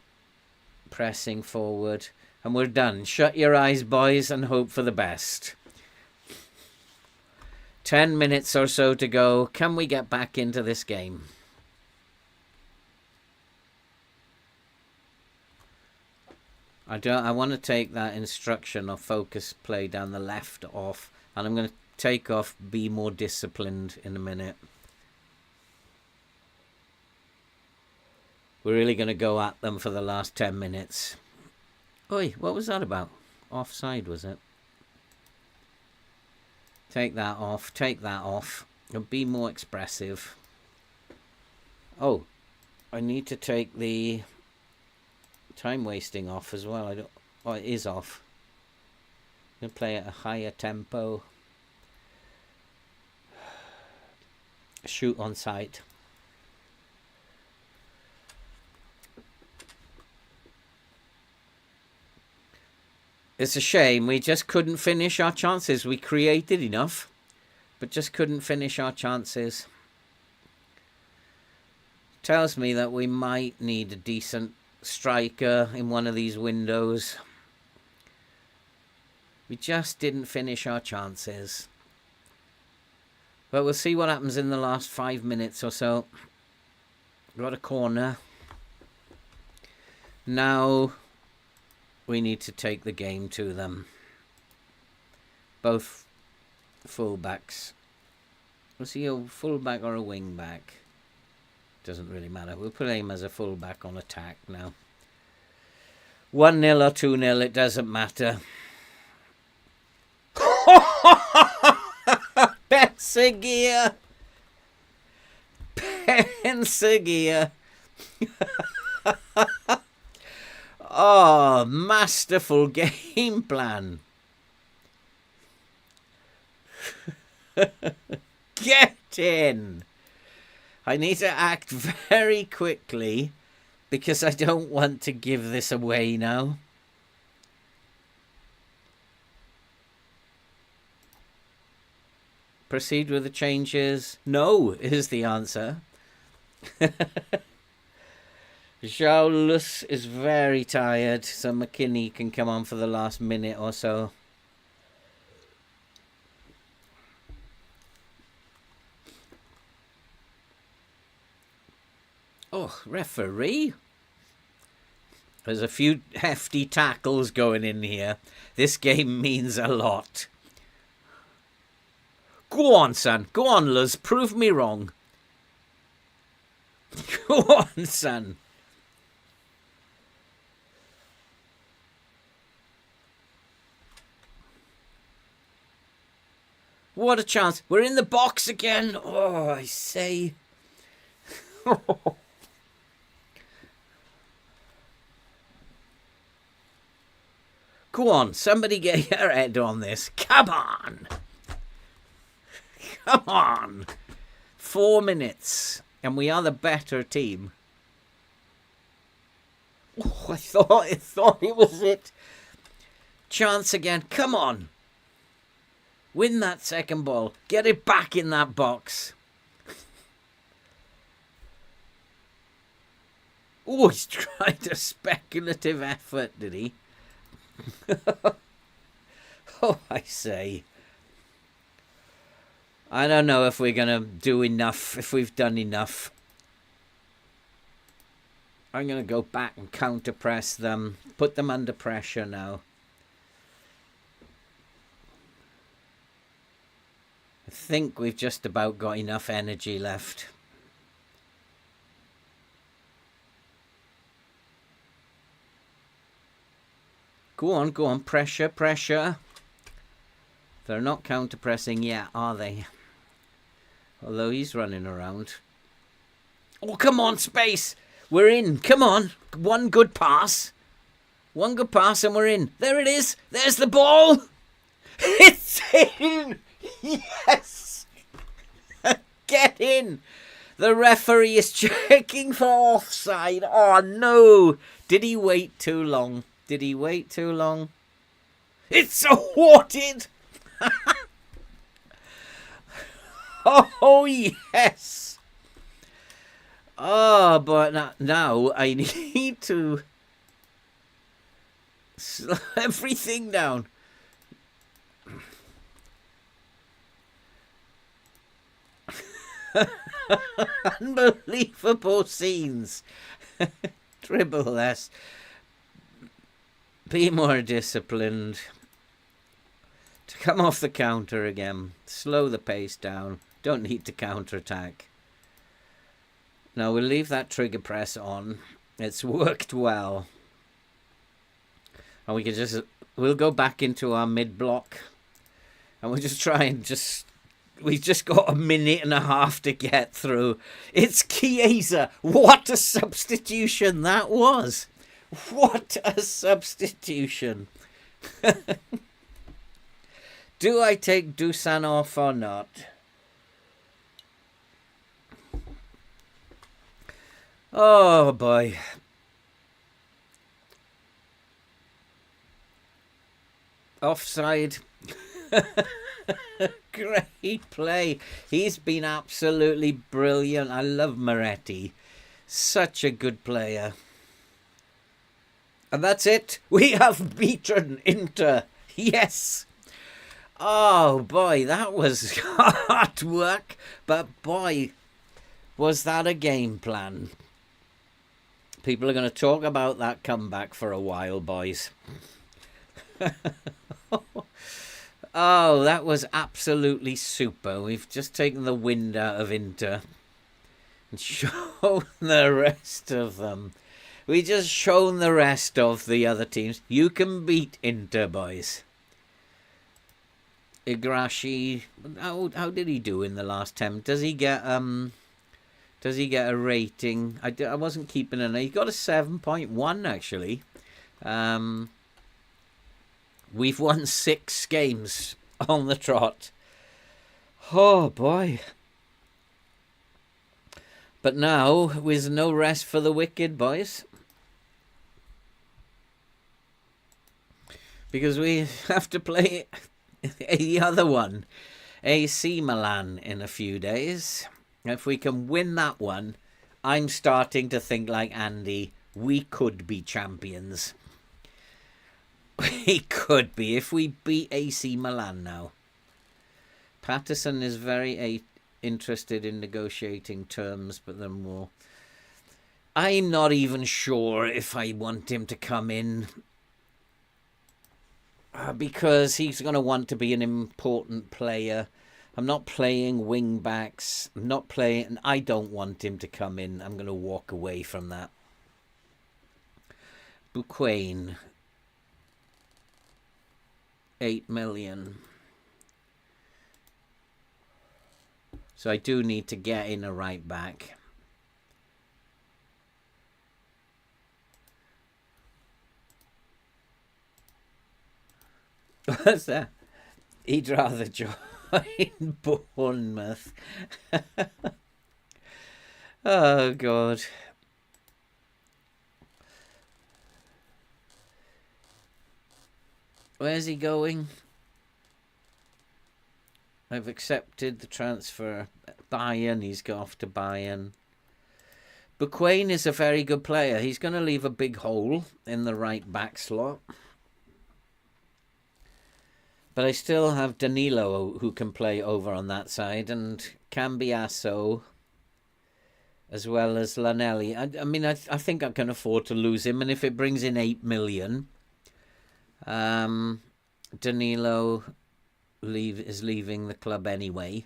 pressing forward. And we're done. Shut your eyes, boys, and hope for the best. 10 minutes or so to go. Can we get back into this game? I want to take that instruction of focus play down the left off. And I'm going to take off be more disciplined in a minute. We're really going to go at them for the last 10 minutes. Oi, what was that about? Offside, was it? Take that off. Take that off. And be more expressive. Oh, I need to take the time wasting off as well. Oh, it is off. I'm going to play at a higher tempo. Shoot on sight. It's a shame we just couldn't finish our chances. We created enough, but just couldn't finish our chances. Tells me that we might need a decent striker in one of these windows. We just didn't finish our chances. But we'll see what happens in the last 5 minutes or so. Got a corner. Now we need to take the game to them. Both fullbacks. Was he a fullback or a wing back? Doesn't really matter. We'll put him as a fullback on attack now. 1-0 or 2-0, it doesn't matter. Pensagear! Pensagear! Oh, masterful game plan. Get in! I need to act very quickly because I don't want to give this away now. Proceed with the changes. No, is the answer. Jaulus is very tired, so McKinney can come on for the last minute or so. Oh, referee. There's a few hefty tackles going in here. This game means a lot. Go on, son. Go on, Luz. Prove me wrong. Go on, son. What a chance. We're in the box again. Oh, I say. Go on, somebody get your head on this. Come on. Come on. 4 minutes. And we are the better team. Oh, I thought it was it. Chance again. Come on. Win that second ball. Get it back in that box. Oh, he's tried a speculative effort, did he? Oh, I say. I don't know if we're going to do enough, if we've done enough. I'm going to go back and counter-press them. Put them under pressure now. I think we've just about got enough energy left. Go on, pressure, pressure. They're not counter-pressing yet, are they? Although he's running around. Oh, come on, space! We're in, come on! One good pass. One good pass and we're in. There it is! There's the ball! It's in! Yes! Get in! The referee is checking for offside. Oh, no! Did he wait too long? Did he wait too long? It's awarded! Oh, yes! Oh, but now I need to slow everything down. Unbelievable scenes. Dribble less. Be more disciplined. To come off the counter again. Slow the pace down. Don't need to counter-attack. Now we'll leave that trigger press on. It's worked well. And we'll go back into our mid block. And we'll just try and we've just got a minute and a half to get through. It's Chiesa. What a substitution that was. What a substitution. Do I take Dusan off or not? Oh boy. Offside. Great play. He's been absolutely brilliant. I love Moretti. Such a good player. And that's it. We have beaten Inter. Yes. Oh boy, that was hard work. But boy, was that a game plan. People are going to talk about that comeback for a while, boys. Oh, that was absolutely super. We've just taken the wind out of Inter and shown the rest of them. We just shown the rest of the other teams. You can beat Inter, boys. Igrashi, how did he do in the last 10? Does he get a rating? I wasn't keeping an. He got a 7.1 actually. We've won 6 games on the trot. Oh boy. But now, with no rest for the wicked, boys. Because we have to play the other one, AC Milan, in a few days. If we can win that one, I'm starting to think like Andy, we could be champions. We could be if we beat AC Milan now. Patterson is very interested in negotiating terms, but then more. I'm not even sure if I want him to come in. Because he's going to want to be an important player. I'm not playing wing backs. I'm not playing. I don't want him to come in. I'm going to walk away from that. Buquain. 8 million. So I do need to get in a right back. What's that? He'd rather join Bournemouth. Oh, God. Where's he going? I've accepted the transfer. Bayern, he's got off to Bayern. Buquain is a very good player. He's going to leave a big hole in the right back slot. But I still have Danilo who can play over on that side, and Cambiasso, as well as Lanelli. I mean, I think I can afford to lose him, and if it brings in 8 million, Danilo is leaving the club anyway.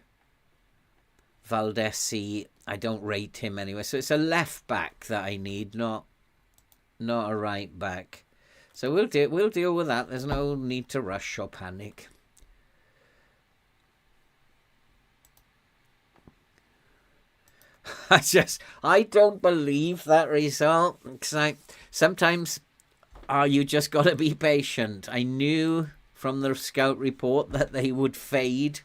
Valdesi, I don't rate him anyway. So it's a left back that I need, not a right back. So we'll deal with that. There's no need to rush or panic. I don't believe that result. Because sometimes you just got to be patient. I knew from the scout report that they would fade.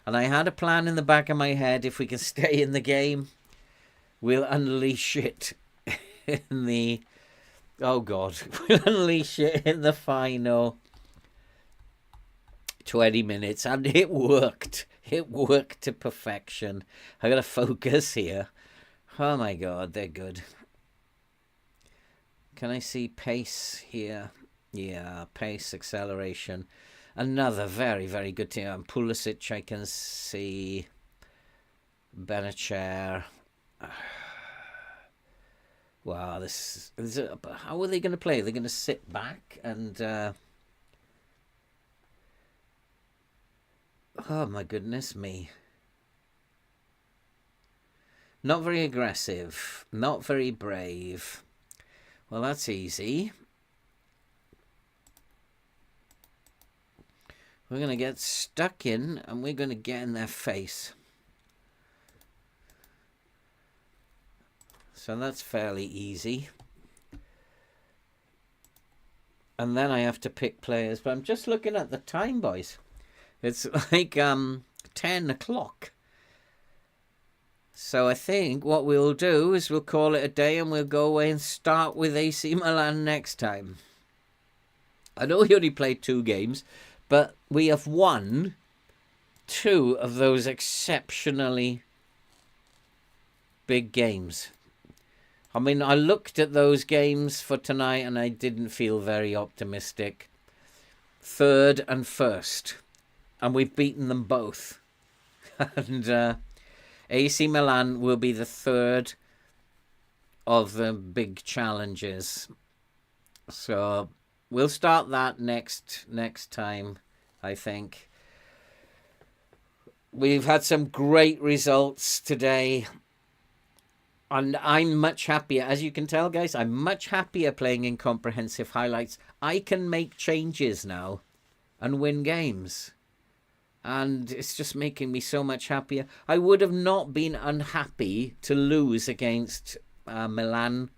And I had a plan in the back of my head. If we can stay in the game, we'll unleash it in the... Oh, God. We'll unleash it in the final 20 minutes. And it worked. It worked to perfection. I got to focus here. Oh, my God. They're good. Can I see pace here? Yeah, pace, acceleration. Another very, very good team. Pulisic, I can see. Benacer. Wow, how are they going to play? They're going to sit back and... oh, my goodness me. Not very aggressive. Not very brave. Well, that's easy. We're going to get stuck in and we're going to get in their face. So that's fairly easy. And then I have to pick players. But I'm just looking at the time, boys. It's like 10 o'clock. So I think what we'll do is we'll call it a day and we'll go away and start with AC Milan next time. I know we only played 2 games, but we have won 2 of those exceptionally big games. I mean, I looked at those games for tonight and I didn't feel very optimistic. 3rd and 1st. And we've beaten them both. And AC Milan will be the 3rd of the big challenges. So we'll start that next time, I think. We've had some great results today. And I'm much happier. As you can tell, guys, I'm much happier playing in comprehensive highlights. I can make changes now and win games. And it's just making me so much happier. I would have not been unhappy to lose against Milan,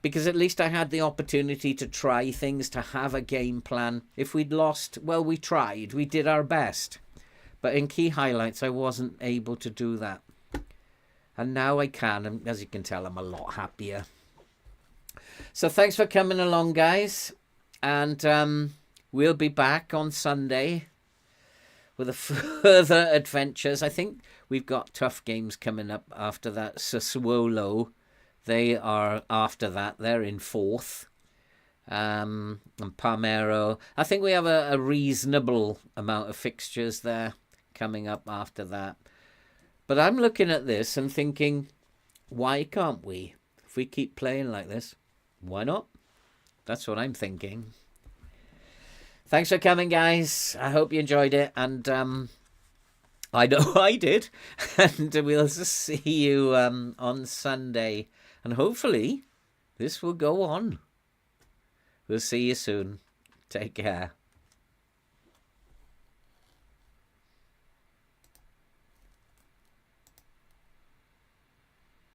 because at least I had the opportunity to try things, to have a game plan. If we'd lost, well, we tried. We did our best. But in key highlights, I wasn't able to do that. And now I can, and as you can tell, I'm a lot happier. So thanks for coming along, guys. And we'll be back on Sunday with a further adventures. I think we've got tough games coming up after that. Sassuolo, they are after that. They're in 4th. And Palmero. I think we have a reasonable amount of fixtures there coming up after that. But I'm looking at this and thinking, why can't we? If we keep playing like this, why not? That's what I'm thinking. Thanks for coming, guys. I hope you enjoyed it. And I know I did. And we'll see you on Sunday. And hopefully this will go on. We'll see you soon. Take care.